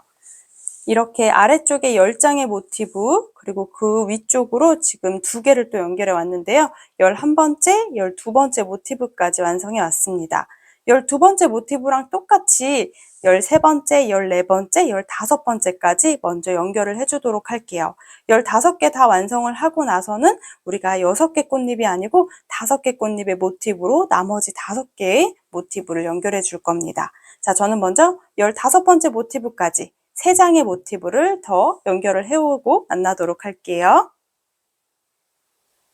이렇게 아래쪽에 10장의 모티브 그리고 그 위쪽으로 지금 2개를 또 연결해 왔는데요. 11번째, 12번째 모티브까지 완성해 왔습니다. 12번째 모티브랑 똑같이 13번째, 14번째, 15번째까지 먼저 연결을 해주도록 할게요. 15개 다 완성을 하고 나서는 우리가 6개 꽃잎이 아니고 5개 꽃잎의 모티브로 나머지 5개의 모티브를 연결해 줄 겁니다. 자, 저는 먼저 15번째 모티브까지 3장의 모티브를 더 연결을 해오고 만나도록 할게요.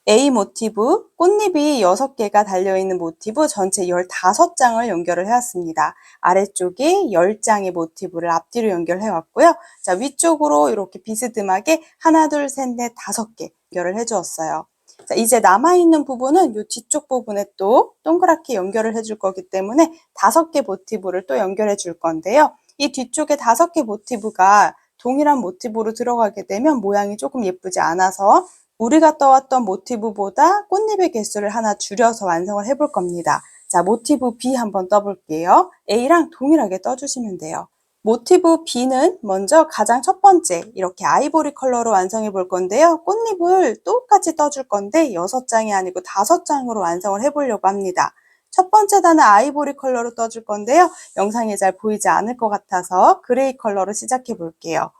A 모티브, 꽃잎이 6개가 달려있는 모티브 전체 15장을 연결을 해왔습니다. 아래쪽에 10장의 모티브를 앞뒤로 연결해 왔고요. 자, 위쪽으로 이렇게 비스듬하게 하나, 둘, 셋, 넷, 5개 연결을 해주었어요. 자, 이제 남아있는 부분은 이 뒤쪽 부분에 또 동그랗게 연결을 해줄 거기 때문에 5개 모티브를 또 연결해 줄 건데요. 이 뒤쪽에 5개 모티브가 동일한 모티브로 들어가게 되면 모양이 조금 예쁘지 않아서 우리가 떠왔던 모티브보다 꽃잎의 개수를 하나 줄여서 완성을 해볼 겁니다. 자, 모티브 B 한번 떠볼게요. A랑 동일하게 떠주시면 돼요. 모티브 B는 먼저 가장 첫 번째 이렇게 아이보리 컬러로 완성해 볼 건데요. 꽃잎을 똑같이 떠줄 건데 6장이 아니고 5장으로 완성을 해보려고 합니다. 첫 번째 단은 아이보리 컬러로 떠줄 건데요. 영상에 잘 보이지 않을 것 같아서 그레이 컬러로 시작해 볼게요.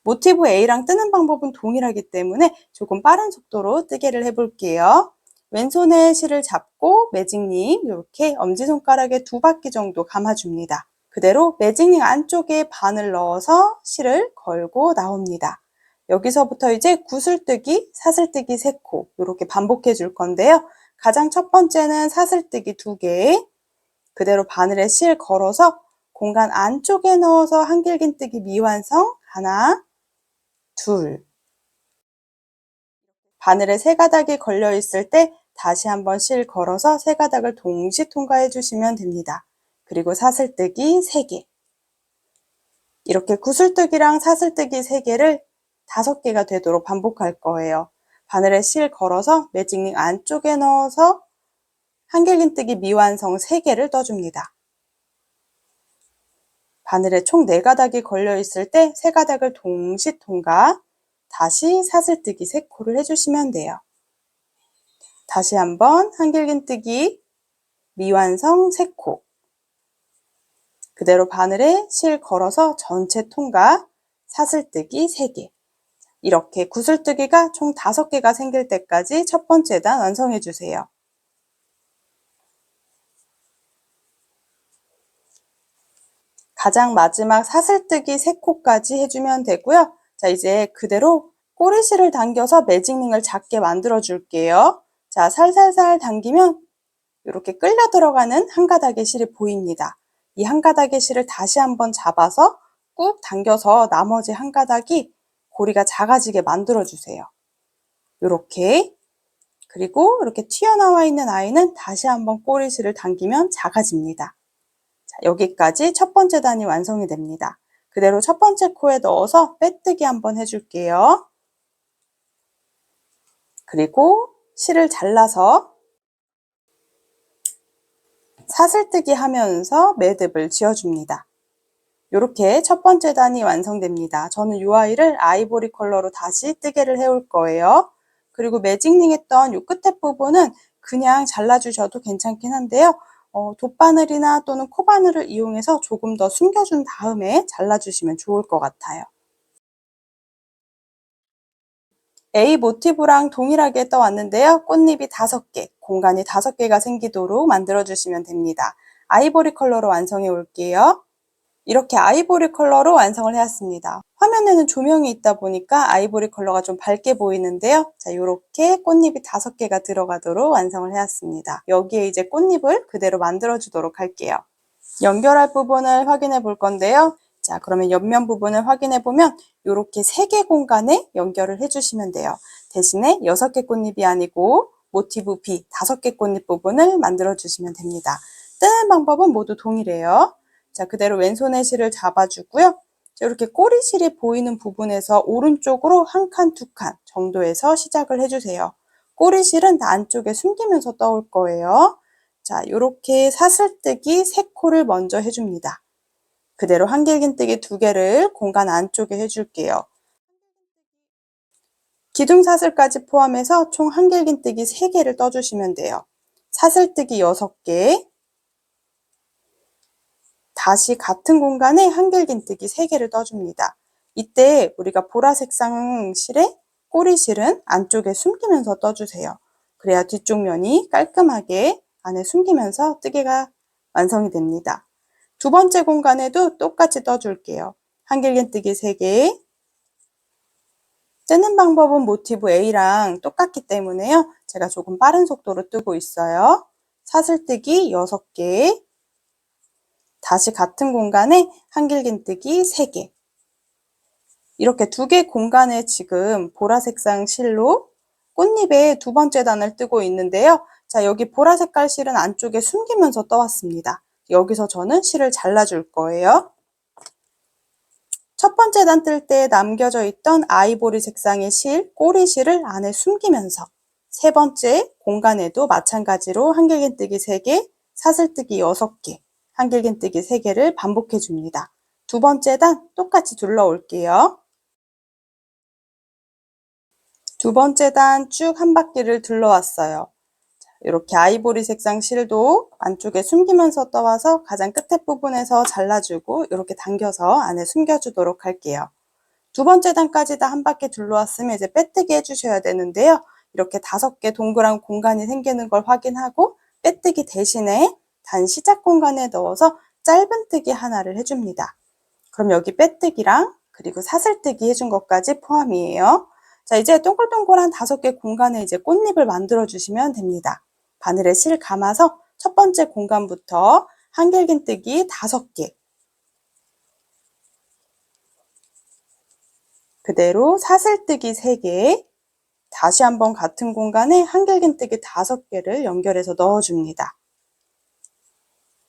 모티브 A랑 뜨는 방법은 동일하기 때문에 조금 빠른 속도로 뜨개를 해볼게요. 왼손에 실을 잡고 매직링 이렇게 엄지손가락에 2바퀴 정도 감아줍니다. 그대로 매직링 안쪽에 바늘 넣어서 실을 걸고 나옵니다. 여기서부터 이제 구슬뜨기, 사슬뜨기 3코 이렇게 반복해 줄 건데요. 가장 첫 번째는 사슬뜨기 2개, 그대로 바늘에 실 걸어서 공간 안쪽에 넣어서 한길긴뜨기 미완성 하나, 둘. 바늘에 3가닥이 걸려 있을 때 다시 한번 실 걸어서 3가닥을 동시 통과해 주시면 됩니다. 그리고 사슬뜨기 3개. 이렇게 구슬뜨기랑 사슬뜨기 3개를 5개가 되도록 반복할 거예요. 바늘에 실 걸어서 매직링 안쪽에 넣어서 한길긴뜨기 미완성 3개를 떠줍니다. 바늘에 총 4가닥이 걸려 있을 때 3가닥을 동시 통과, 다시 사슬뜨기 3코를 해주시면 돼요. 다시 한번 한길긴뜨기 미완성 3코, 그대로 바늘에 실 걸어서 전체 통과, 사슬뜨기 3개. 이렇게 구슬뜨기가 총 5개가 생길 때까지 첫 번째 단 완성해 주세요. 가장 마지막 사슬뜨기 3코까지 해주면 되고요. 자, 이제 그대로 꼬리실을 당겨서 매직링을 작게 만들어 줄게요. 자, 살살살 당기면 이렇게 끌려 들어가는 한 가닥의 실이 보입니다. 이 한 가닥의 실을 다시 한번 잡아서 꾹 당겨서 나머지 한 가닥이 고리가 작아지게 만들어 주세요. 이렇게. 그리고 이렇게 튀어나와 있는 아이는 다시 한번 꼬리실을 당기면 작아집니다. 자, 여기까지 첫 번째 단이 완성이 됩니다. 그대로 첫 번째 코에 넣어서 빼뜨기 한번 해줄게요. 그리고 실을 잘라서 사슬뜨기 하면서 매듭을 지어줍니다. 이렇게 첫 번째 단이 완성됩니다. 저는 이 아이를 아이보리 컬러로 다시 뜨개를 해올 거예요. 그리고 매직링 했던 이 끝에 부분은 그냥 잘라주셔도 괜찮긴 한데요. 돗바늘이나 또는 코바늘을 이용해서 조금 더 숨겨준 다음에 잘라주시면 좋을 것 같아요. A 모티브랑 동일하게 떠왔는데요. 꽃잎이 5개, 공간이 5개가 생기도록 만들어주시면 됩니다. 아이보리 컬러로 완성해 올게요. 이렇게 아이보리 컬러로 완성을 해왔습니다. 화면에는 조명이 있다 보니까 아이보리 컬러가 좀 밝게 보이는데요. 자, 이렇게 꽃잎이 5개가 들어가도록 완성을 해왔습니다. 여기에 이제 꽃잎을 그대로 만들어 주도록 할게요. 연결할 부분을 확인해 볼 건데요. 자, 그러면 옆면 부분을 확인해 보면 이렇게 3개 공간에 연결을 해주시면 돼요. 대신에 6개 꽃잎이 아니고 모티브 B 5개 꽃잎 부분을 만들어 주시면 됩니다. 뜨는 방법은 모두 동일해요. 자, 그대로 왼손에 실을 잡아주고요. 이렇게 꼬리실이 보이는 부분에서 오른쪽으로 1칸, 2칸 정도에서 시작을 해주세요. 꼬리실은 안쪽에 숨기면서 떠올 거예요. 자, 이렇게 사슬뜨기 3코를 먼저 해줍니다. 그대로 한길긴뜨기 2개를 공간 안쪽에 해줄게요. 기둥사슬까지 포함해서 총 한길긴뜨기 3개를 떠주시면 돼요. 사슬뜨기 6개, 다시 같은 공간에 한길긴뜨기 3개를 떠줍니다. 이때 우리가 보라색 쌍실의 꼬리실은 안쪽에 숨기면서 떠주세요. 그래야 뒤쪽 면이 깔끔하게 안에 숨기면서 뜨개가 완성이 됩니다. 두 번째 공간에도 똑같이 떠줄게요. 한길긴뜨기 3개, 뜨는 방법은 모티브 A랑 똑같기 때문에요. 제가 조금 빠른 속도로 뜨고 있어요. 사슬뜨기 6개, 다시 같은 공간에 한길긴뜨기 3개. 이렇게 2개 공간에 지금 보라색상 실로 꽃잎의 2번째 단을 뜨고 있는데요. 자, 여기 보라색깔 실은 안쪽에 숨기면서 떠왔습니다. 여기서 저는 실을 잘라줄 거예요. 첫 번째 단 뜰 때 남겨져 있던 아이보리 색상의 실, 꼬리실을 안에 숨기면서 세 번째 공간에도 마찬가지로 한길긴뜨기 3개, 사슬뜨기 6개, 한길긴뜨기 3개를 반복해 줍니다. 두 번째 단 똑같이 둘러 올게요. 두 번째 단 쭉 한 바퀴를 둘러왔어요. 이렇게 아이보리 색상 실도 안쪽에 숨기면서 떠와서 가장 끝에 부분에서 잘라주고 이렇게 당겨서 안에 숨겨주도록 할게요. 두 번째 단까지 다 한 바퀴 둘러왔으면 이제 빼뜨기 해주셔야 되는데요. 이렇게 5개 동그란 공간이 생기는 걸 확인하고 빼뜨기 대신에 단 시작 공간에 넣어서 짧은뜨기 하나를 해줍니다. 그럼 여기 빼뜨기랑 그리고 사슬뜨기 해준 것까지 포함이에요. 자, 이제 동글동글한 5개 공간에 이제 꽃잎을 만들어 주시면 됩니다. 바늘에 실 감아서 첫 번째 공간부터 한길긴뜨기 5개, 그대로 사슬뜨기 3개, 다시 한번 같은 공간에 한길긴뜨기 5개를 연결해서 넣어줍니다.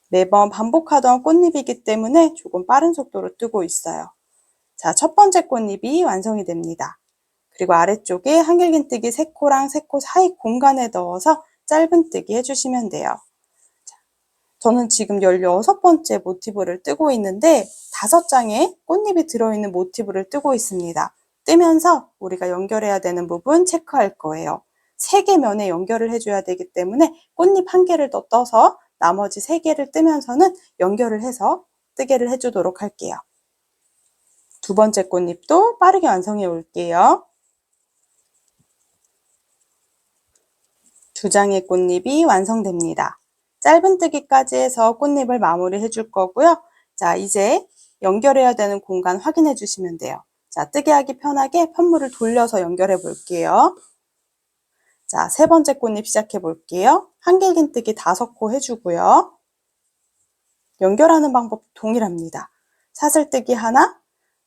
매번 반복하던 꽃잎이기 때문에 조금 빠른 속도로 뜨고 있어요. 자, 첫 번째 꽃잎이 완성이 됩니다. 그리고 아래쪽에 한길긴뜨기 3코랑 3코 사이 공간에 넣어서 짧은뜨기 해주시면 돼요. 저는 지금 16번째 모티브를 뜨고 있는데 5장의 꽃잎이 들어있는 모티브를 뜨고 있습니다. 뜨면서 우리가 연결해야 되는 부분 체크할 거예요. 3개 면에 연결을 해줘야 되기 때문에 꽃잎 1개를 더 떠서 나머지 3개를 뜨면서는 연결을 해서 뜨개를 해주도록 할게요. 두 번째 꽃잎도 빠르게 완성해 올게요. 2장의 꽃잎이 완성됩니다. 짧은뜨기까지 해서 꽃잎을 마무리 해줄 거고요. 자, 이제 연결해야 되는 공간 확인해 주시면 돼요. 자, 뜨개하기 편하게 편물을 돌려서 연결해 볼게요. 자, 세 번째 꽃잎 시작해 볼게요. 한길긴뜨기 5코 해주고요. 연결하는 방법 동일합니다. 사슬뜨기 하나,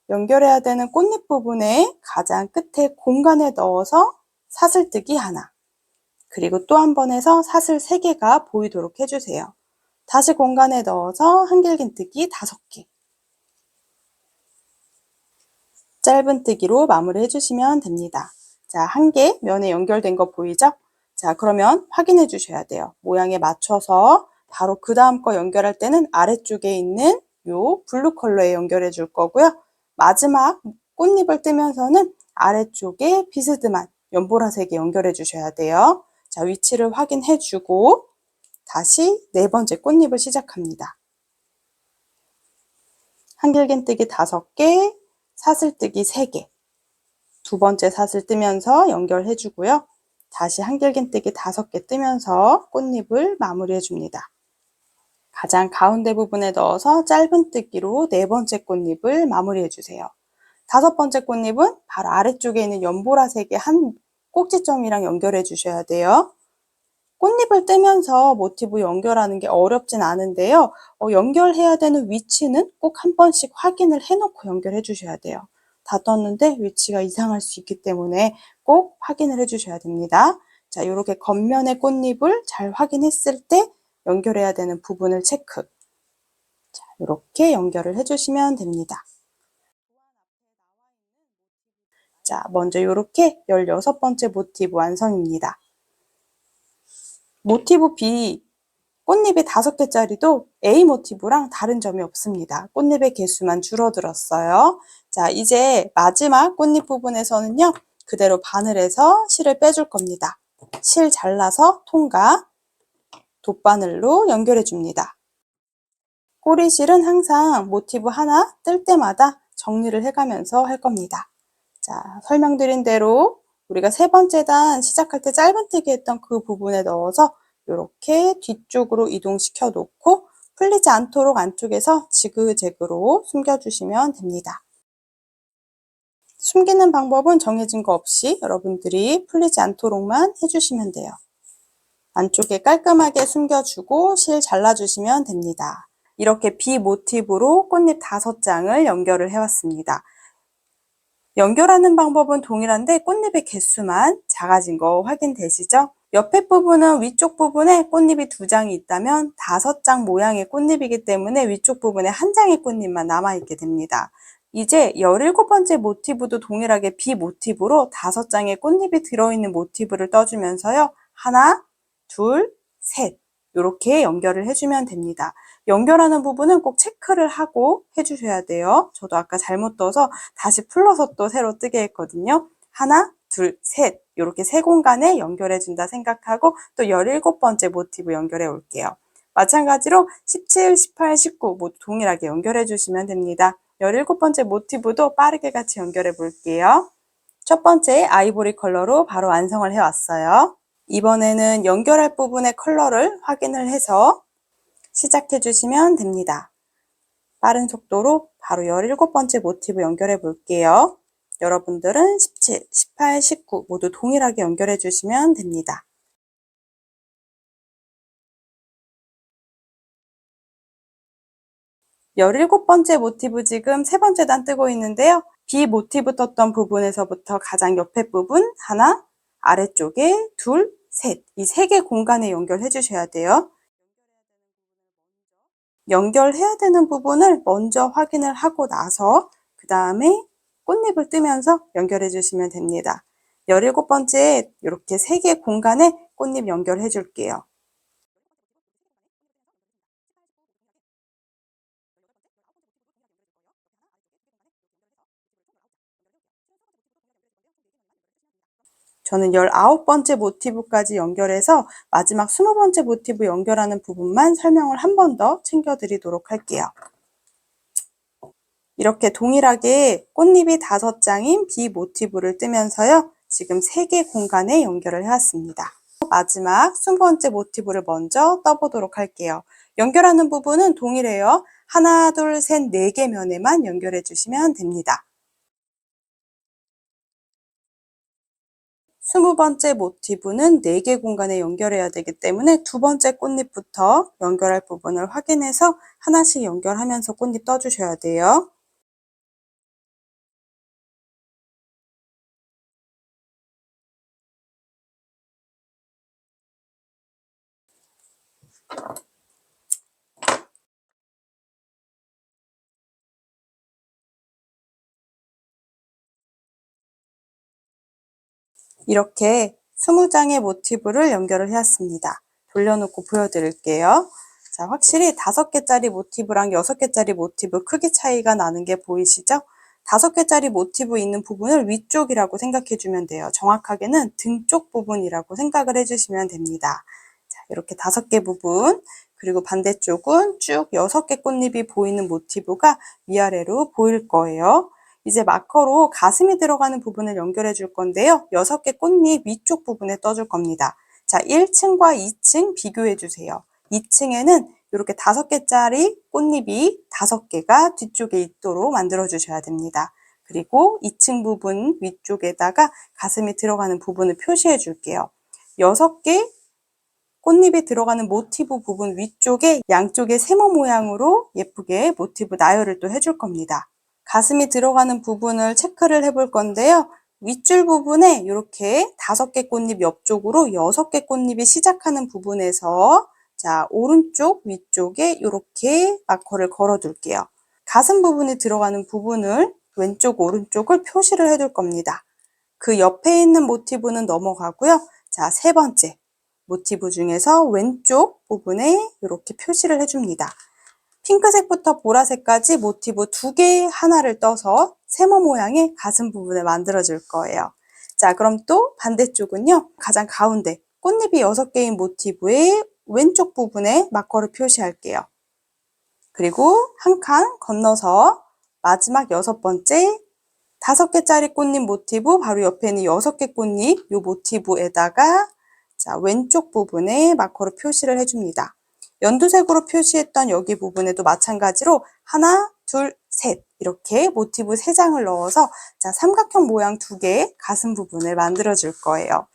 연결해야 되는 꽃잎 부분에 가장 끝에 공간에 넣어서 사슬뜨기 하나, 그리고 또 한 번 해서 사슬 3개가 보이도록 해주세요. 다시 공간에 넣어서 한길긴뜨기 5개, 짧은뜨기로 마무리 해주시면 됩니다. 자, 1개 면에 연결된 거 보이죠? 자, 그러면 확인해 주셔야 돼요. 모양에 맞춰서 바로 그 다음 거 연결할 때는 아래쪽에 있는 요 블루 컬러에 연결해 줄 거고요. 마지막 꽃잎을 뜨면서는 아래쪽에 비스듬한 연보라색에 연결해 주셔야 돼요. 자, 위치를 확인해 주고 다시 4번째 꽃잎을 시작합니다. 한길긴뜨기 5개, 사슬뜨기 3개, 두 번째 사슬 뜨면서 연결해 주고요. 다시 한길긴뜨기 5개 뜨면서 꽃잎을 마무리해 줍니다. 가장 가운데 부분에 넣어서 짧은뜨기로 네 번째 꽃잎을 마무리해 주세요. 다섯 번째 꽃잎은 바로 아래쪽에 있는 연보라색의 한 꼭지점이랑 연결해 주셔야 돼요. 꽃잎을 뜨면서 모티브 연결하는 게 어렵진 않은데요. 연결해야 되는 위치는 꼭 한 번씩 확인을 해놓고 연결해 주셔야 돼요. 다 떴는데 위치가 이상할 수 있기 때문에 꼭 확인을 해 주셔야 됩니다. 자, 이렇게 겉면의 꽃잎을 잘 확인했을 때 연결해야 되는 부분을 체크. 자, 이렇게 연결을 해주시면 됩니다. 자, 먼저 이렇게 16번째 모티브 완성입니다. 모티브 B, 꽃잎이 5개짜리도 A 모티브랑 다른 점이 없습니다. 꽃잎의 개수만 줄어들었어요. 자, 이제 마지막 꽃잎 부분에서는요, 그대로 바늘에서 실을 빼줄 겁니다. 실 잘라서 통과, 돗바늘로 연결해 줍니다. 꼬리실은 항상 모티브 하나 뜰 때마다 정리를 해가면서 할 겁니다. 자, 설명드린 대로 우리가 세 번째 단 시작할 때 짧은뜨기 했던 그 부분에 넣어서 이렇게 뒤쪽으로 이동시켜 놓고 풀리지 않도록 안쪽에서 지그재그로 숨겨주시면 됩니다. 숨기는 방법은 정해진 거 없이 여러분들이 풀리지 않도록만 해주시면 돼요. 안쪽에 깔끔하게 숨겨주고 실 잘라주시면 됩니다. 이렇게 B 모티브로 꽃잎 5장을 연결을 해왔습니다. 연결하는 방법은 동일한데 꽃잎의 개수만 작아진 거 확인되시죠? 옆에 부분은 위쪽 부분에 꽃잎이 2장이 있다면 5장 모양의 꽃잎이기 때문에 위쪽 부분에 1장의 꽃잎만 남아있게 됩니다. 이제 17번째 모티브도 동일하게 B 모티브로 5장의 꽃잎이 들어있는 모티브를 떠주면서요. 하나, 둘, 셋 이렇게 연결을 해주면 됩니다. 연결하는 부분은 꼭 체크를 하고 해주셔야 돼요. 저도 아까 잘못 떠서 다시 풀러서 또 새로 뜨게 했거든요. 하나, 둘, 셋 이렇게 세 공간에 연결해준다 생각하고 또 17번째 모티브 연결해 올게요. 마찬가지로 17, 18, 19 모두 동일하게 연결해 주시면 됩니다. 17번째 모티브도 빠르게 같이 연결해 볼게요. 첫 번째 아이보리 컬러로 바로 완성을 해왔어요. 이번에는 연결할 부분의 컬러를 확인을 해서 시작해 주시면 됩니다. 빠른 속도로 바로 17번째 모티브 연결해 볼게요. 여러분들은 17, 18, 19 모두 동일하게 연결해 주시면 됩니다. 열일곱 번째 모티브 지금 세 번째 단 뜨고 있는데요. B 모티브 떴던 부분에서부터 가장 옆에 부분 하나, 아래쪽에 둘, 셋. 이 세 개 공간에 연결해 주셔야 돼요. 연결해야 되는 부분을 먼저 확인을 하고 나서 그 다음에 꽃잎을 뜨면서 연결해 주시면 됩니다. 17번째 이렇게 세 개 공간에 꽃잎 연결해 줄게요. 저는 19번째 모티브까지 연결해서 마지막 20번째 모티브 연결하는 부분만 설명을 한 번 더 챙겨드리도록 할게요. 이렇게 동일하게 꽃잎이 5장인 B 모티브를 뜨면서요. 지금 3개 공간에 연결을 해왔습니다. 마지막 20번째 모티브를 먼저 떠보도록 할게요. 연결하는 부분은 동일해요. 하나, 둘, 셋, 4개 면에만 연결해 주시면 됩니다. 20번째 모티브는 4개 공간에 연결해야 되기 때문에 두 번째 꽃잎부터 연결할 부분을 확인해서 하나씩 연결하면서 꽃잎 떠주셔야 돼요. 이렇게 20장의 모티브를 연결을 해왔습니다. 돌려놓고 보여드릴게요. 자, 확실히 5개짜리 모티브랑 6개짜리 모티브 크기 차이가 나는 게 보이시죠? 5개짜리 모티브 있는 부분을 위쪽이라고 생각해주면 돼요. 정확하게는 등 쪽 부분이라고 생각을 해주시면 됩니다. 자, 이렇게 5개 부분, 그리고 반대쪽은 쭉 6개 꽃잎이 보이는 모티브가 위아래로 보일 거예요. 이제 마커로 가슴이 들어가는 부분을 연결해 줄 건데요. 6개 꽃잎 위쪽 부분에 떠줄 겁니다. 자, 1층과 2층 비교해 주세요. 2층에는 이렇게 5개짜리 꽃잎이 5개가 뒤쪽에 있도록 만들어 주셔야 됩니다. 그리고 2층 부분 위쪽에다가 가슴이 들어가는 부분을 표시해 줄게요. 6개 꽃잎이 들어가는 모티브 부분 위쪽에 양쪽에 세모 모양으로 예쁘게 모티브 나열을 또 해줄 겁니다. 가슴이 들어가는 부분을 체크를 해볼 건데요. 윗줄 부분에 이렇게 5개 꽃잎 옆쪽으로 6개 꽃잎이 시작하는 부분에서 자, 오른쪽 위쪽에 이렇게 마커를 걸어 둘게요. 가슴 부분이 들어가는 부분을 왼쪽 오른쪽을 표시를 해둘 겁니다. 그 옆에 있는 모티브는 넘어가고요. 자, 3번째 모티브 중에서 왼쪽 부분에 이렇게 표시를 해줍니다. 핑크색부터 보라색까지 모티브 2개 하나를 떠서 세모 모양의 가슴 부분을 만들어 줄 거예요. 자, 그럼 또 반대쪽은요. 가장 가운데 꽃잎이 6개인 모티브의 왼쪽 부분에 마커를 표시할게요. 그리고 한 칸 건너서 마지막 6번째 5개짜리 꽃잎 모티브 바로 옆에 있는 6개 꽃잎 이 모티브에다가 자, 왼쪽 부분에 마커로 표시를 해줍니다. 연두색으로 표시했던 여기 부분에도 마찬가지로 하나, 둘, 셋 이렇게 모티브 3장을 넣어서 자, 삼각형 모양 2개 가슴 부분을 만들어 줄 거예요.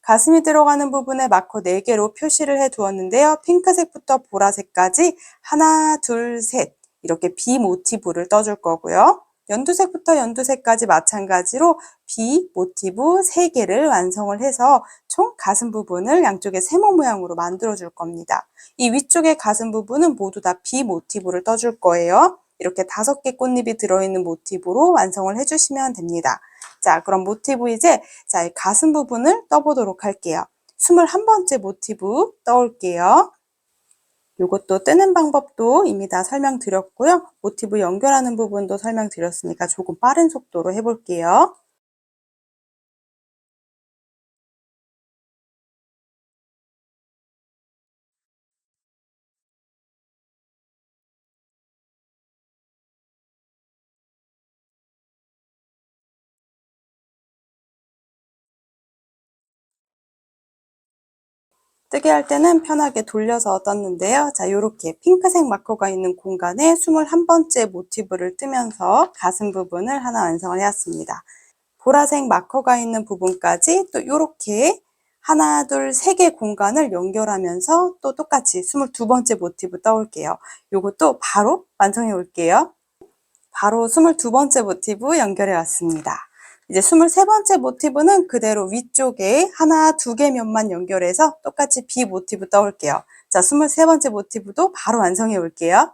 가슴이 들어가는 부분에 마커 4개로 표시를 해 두었는데요. 핑크색부터 보라색까지 하나, 둘, 셋 이렇게 B 모티브를 떠줄 거고요. 연두색부터 연두색까지 마찬가지로 B 모티브 3개를 완성을 해서 총 가슴 부분을 양쪽에 세모 모양으로 만들어 줄 겁니다. 이 위쪽의 가슴 부분은 모두 다 B 모티브를 떠줄 거예요. 이렇게 5개 꽃잎이 들어있는 모티브로 완성을 해주시면 됩니다. 자, 그럼 모티브 이제 자, 이 가슴 부분을 떠보도록 할게요. 21번째 모티브 떠올게요. 이것도 뜨는 방법도 이미 다 설명드렸고요. 모티브 연결하는 부분도 설명드렸으니까 조금 빠른 속도로 해볼게요. 뜨게 할 때는 편하게 돌려서 떴는데요. 자, 이렇게 핑크색 마커가 있는 공간에 21번째 모티브를 뜨면서 가슴 부분을 하나 완성을 해왔습니다. 보라색 마커가 있는 부분까지 또 이렇게 하나, 둘, 3개 공간을 연결하면서 또 똑같이 22번째 모티브 떠올게요. 이것도 바로 완성해 올게요. 바로 22번째 모티브 연결해 왔습니다. 이제 23번째 모티브는 그대로 위쪽에 하나, 2개 면만 연결해서 똑같이 B 모티브 떠올게요. 자, 23번째 모티브도 바로 완성해 올게요.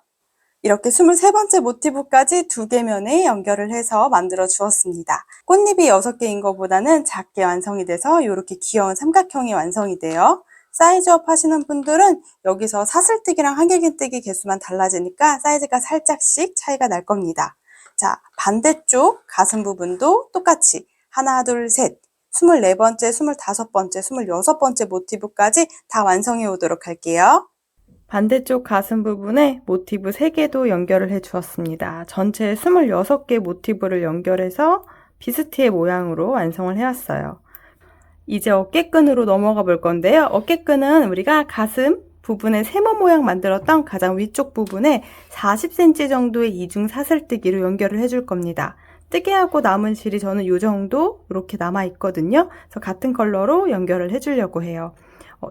이렇게 23번째 모티브까지 2개 면에 연결을 해서 만들어 주었습니다. 꽃잎이 6개인 것보다는 작게 완성이 돼서 이렇게 귀여운 삼각형이 완성이 돼요. 사이즈업 하시는 분들은 여기서 사슬뜨기랑 한길긴뜨기 개수만 달라지니까 사이즈가 살짝씩 차이가 날 겁니다. 자, 반대쪽 가슴 부분도 똑같이 하나, 둘, 셋 24번째, 25번째, 26번째 모티브까지 다 완성해 오도록 할게요. 반대쪽 가슴 부분에 모티브 3개도 연결을 해 주었습니다. 전체 26개 모티브를 연결해서 비스티의 모양으로 완성을 해왔어요. 이제 어깨끈으로 넘어가 볼 건데요. 어깨끈은 우리가 가슴 부분에 세모 모양 만들었던 가장 위쪽 부분에 40cm 정도의 이중 사슬뜨기로 연결을 해줄 겁니다. 뜨게 하고 남은 실이 저는 이 정도 이렇게 남아 있거든요. 그래서 같은 컬러로 연결을 해주려고 해요.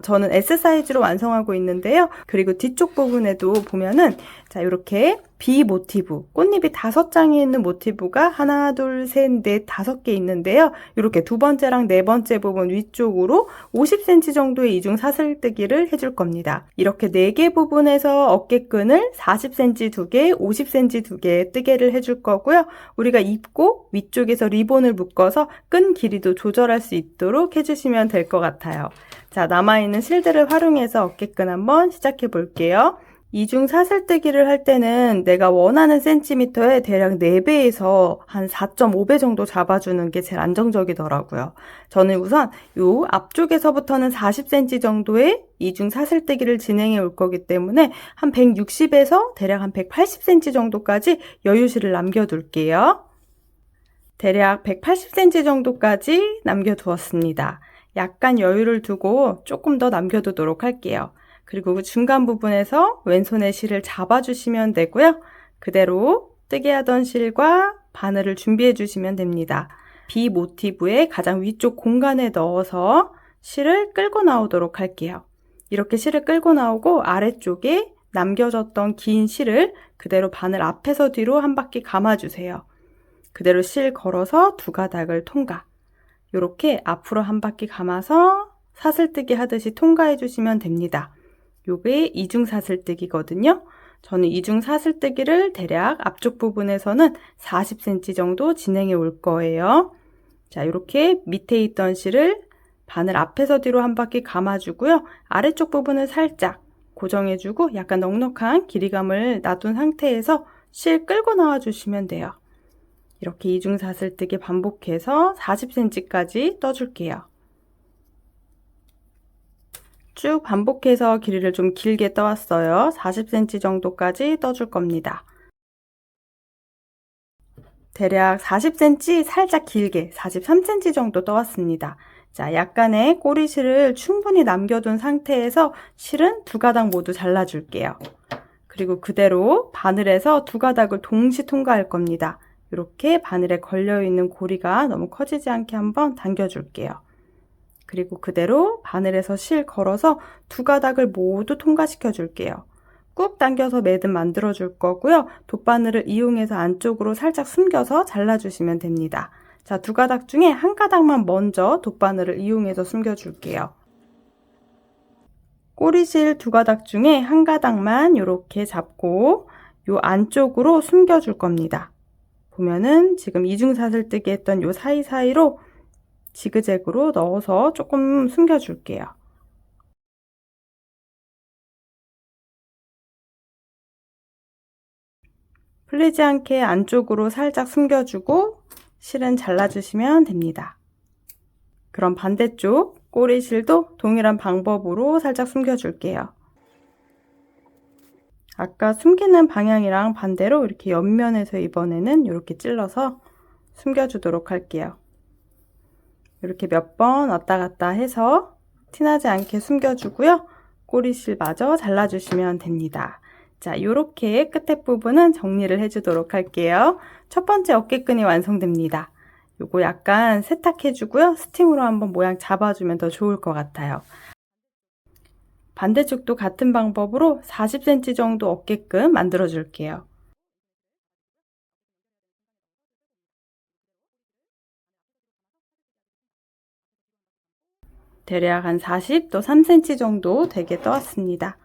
저는 S 사이즈로 완성하고 있는데요. 그리고 뒤쪽 부분에도 보면은 자, 이렇게 B 모티브, 꽃잎이 5장이 있는 모티브가 하나, 둘, 셋, 넷, 5개 있는데요. 이렇게 2번째랑 4번째 부분 위쪽으로 50cm 정도의 이중 사슬뜨기를 해줄 겁니다. 이렇게 4개 부분에서 어깨끈을 40cm 2개, 50cm 2개 뜨개를 해줄 거고요. 우리가 입고 위쪽에서 리본을 묶어서 끈 길이도 조절할 수 있도록 해주시면 될 것 같아요. 자, 남아있는 실들을 활용해서 어깨끈 한번 시작해 볼게요. 이중 사슬뜨기를 할 때는 내가 원하는 센티미터에 대략 4배에서 한 4.5배 정도 잡아주는 게 제일 안정적이더라고요. 저는 우선 요 앞쪽에서부터는 40cm 정도의 이중 사슬뜨기를 진행해 올 거기 때문에 한 160에서 대략 한 180cm 정도까지 여유실을 남겨둘게요. 대략 180cm 정도까지 남겨두었습니다. 약간 여유를 두고 조금 더 남겨두도록 할게요. 그리고 그 중간 부분에서 왼손에 실을 잡아주시면 되고요. 그대로 뜨게 하던 실과 바늘을 준비해 주시면 됩니다. B 모티브의 가장 위쪽 공간에 넣어서 실을 끌고 나오도록 할게요. 이렇게 실을 끌고 나오고 아래쪽에 남겨졌던 긴 실을 그대로 바늘 앞에서 뒤로 한 바퀴 감아주세요. 그대로 실 걸어서 두 가닥을 통과. 이렇게 앞으로 한 바퀴 감아서 사슬뜨기 하듯이 통과해 주시면 됩니다. 요게 이중 사슬뜨기거든요. 저는 이중 사슬뜨기를 대략 앞쪽 부분에서는 40cm 정도 진행해 올 거예요. 자, 이렇게 밑에 있던 실을 바늘 앞에서 뒤로 한 바퀴 감아주고요. 아래쪽 부분을 살짝 고정해주고 약간 넉넉한 길이감을 놔둔 상태에서 실 끌고 나와 주시면 돼요. 이렇게 이중 사슬뜨기 반복해서 40cm까지 떠줄게요. 쭉 반복해서 길이를 좀 길게 떠왔어요. 40cm 정도까지 떠줄 겁니다. 대략 40cm 살짝 길게 43cm 정도 떠왔습니다. 자, 약간의 꼬리실을 충분히 남겨둔 상태에서 실은 두 가닥 모두 잘라줄게요. 그리고 그대로 바늘에서 두 가닥을 동시 통과할 겁니다. 이렇게 바늘에 걸려있는 고리가 너무 커지지 않게 한번 당겨줄게요. 그리고 그대로 바늘에서 실 걸어서 두 가닥을 모두 통과시켜 줄게요. 꾹 당겨서 매듭 만들어 줄 거고요. 돗바늘을 이용해서 안쪽으로 살짝 숨겨서 잘라주시면 됩니다. 자, 두 가닥 중에 한 가닥만 먼저 돗바늘을 이용해서 숨겨 줄게요. 꼬리실 두 가닥 중에 한 가닥만 이렇게 잡고 요 안쪽으로 숨겨 줄 겁니다. 보면은 지금 이중 사슬뜨기 했던 요 사이사이로 지그재그로 넣어서 조금 숨겨 줄게요. 풀리지 않게 안쪽으로 살짝 숨겨주고 실은 잘라주시면 됩니다. 그럼 반대쪽 꼬리실도 동일한 방법으로 살짝 숨겨줄게요. 아까 숨기는 방향이랑 반대로 이렇게 옆면에서 이번에는 이렇게 찔러서 숨겨주도록 할게요. 이렇게 몇 번 왔다 갔다 해서 티나지 않게 숨겨주고요. 꼬리실마저 잘라주시면 됩니다. 자, 이렇게 끝에 부분은 정리를 해주도록 할게요. 첫 번째 어깨끈이 완성됩니다. 요거 약간 세탁해주고요. 스팀으로 한번 모양 잡아주면 더 좋을 것 같아요. 반대쪽도 같은 방법으로 40cm 정도 어깨끈 만들어 줄게요. 대략 한 40 또 3cm 정도 되게 떠왔습니다.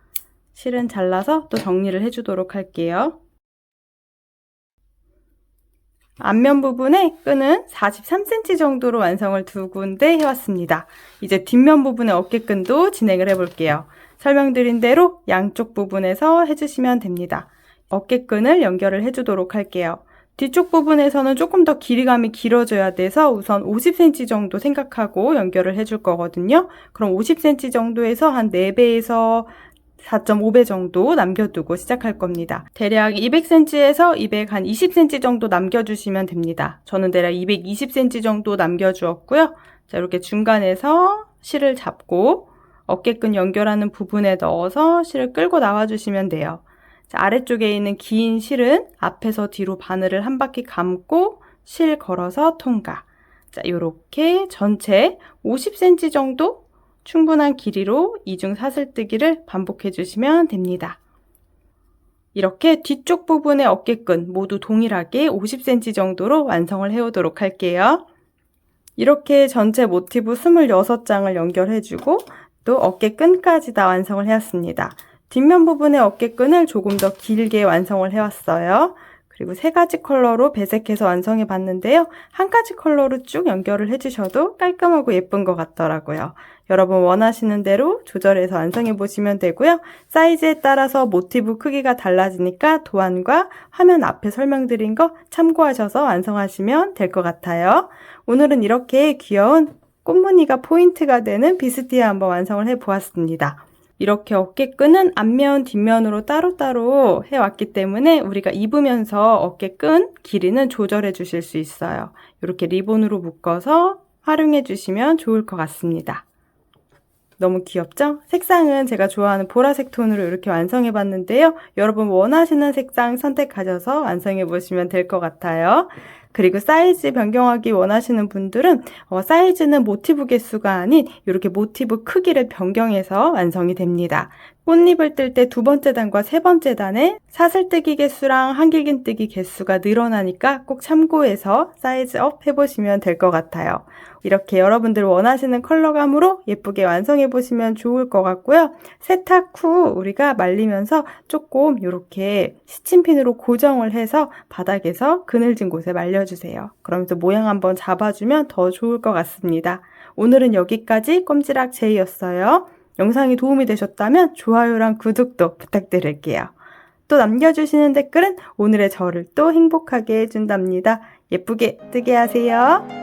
실은 잘라서 또 정리를 해주도록 할게요. 앞면 부분에 끈은 43cm 정도로 완성을 두 군데 해왔습니다. 이제 뒷면 부분의 어깨끈도 진행을 해볼게요. 설명드린 대로 양쪽 부분에서 해주시면 됩니다. 어깨끈을 연결을 해주도록 할게요. 뒤쪽 부분에서는 조금 더 길이감이 길어져야 돼서 우선 50cm 정도 생각하고 연결을 해줄 거거든요. 그럼 50cm 정도에서 한 4배에서 4.5배 정도 남겨두고 시작할 겁니다. 대략 200cm에서 220cm 정도 남겨주시면 됩니다. 저는 대략 220cm 정도 남겨주었고요. 자, 이렇게 중간에서 실을 잡고 어깨끈 연결하는 부분에 넣어서 실을 끌고 나와주시면 돼요. 자, 아래쪽에 있는 긴 실은 앞에서 뒤로 바늘을 한 바퀴 감고 실 걸어서 통과. 자, 이렇게 전체 50cm 정도 충분한 길이로 이중 사슬뜨기를 반복해 주시면 됩니다. 이렇게 뒤쪽 부분의 어깨끈 모두 동일하게 50cm 정도로 완성을 해오도록 할게요. 이렇게 전체 모티브 26장을 연결해주고 또 어깨끈까지 다 완성을 해왔습니다. 뒷면 부분의 어깨끈을 조금 더 길게 완성을 해왔어요. 그리고 3가지 컬러로 배색해서 완성해 봤는데요. 한 가지 컬러로 쭉 연결을 해주셔도 깔끔하고 예쁜 것 같더라고요. 여러분 원하시는 대로 조절해서 완성해 보시면 되고요. 사이즈에 따라서 모티브 크기가 달라지니까 도안과 화면 앞에 설명드린 거 참고하셔서 완성하시면 될 것 같아요. 오늘은 이렇게 귀여운 꽃무늬가 포인트가 되는 비스티에 한번 완성을 해 보았습니다. 이렇게 어깨끈은 앞면, 뒷면으로 따로따로 해왔기 때문에 우리가 입으면서 어깨끈 길이는 조절해 주실 수 있어요. 이렇게 리본으로 묶어서 활용해 주시면 좋을 것 같습니다. 너무 귀엽죠? 색상은 제가 좋아하는 보라색 톤으로 이렇게 완성해 봤는데요. 여러분 원하시는 색상 선택하셔서 완성해 보시면 될 것 같아요. 그리고 사이즈 변경하기 원하시는 분들은 사이즈는 모티브 개수가 아닌 이렇게 모티브 크기를 변경해서 완성이 됩니다. 꽃잎을 뜰 때 두 번째 단과 세 번째 단에 사슬뜨기 개수랑 한길긴뜨기 개수가 늘어나니까 꼭 참고해서 사이즈 업 해보시면 될 것 같아요. 이렇게 여러분들 원하시는 컬러감으로 예쁘게 완성해 보시면 좋을 것 같고요. 세탁 후 우리가 말리면서 조금 이렇게 시침핀으로 고정을 해서 바닥에서 그늘진 곳에 말려주세요. 그러면서 모양 한번 잡아주면 더 좋을 것 같습니다. 오늘은 여기까지 꼼지락 제이였어요. 영상이 도움이 되셨다면 좋아요랑 구독도 부탁드릴게요. 또 남겨주시는 댓글은 오늘의 저를 또 행복하게 해준답니다. 예쁘게 뜨게 하세요.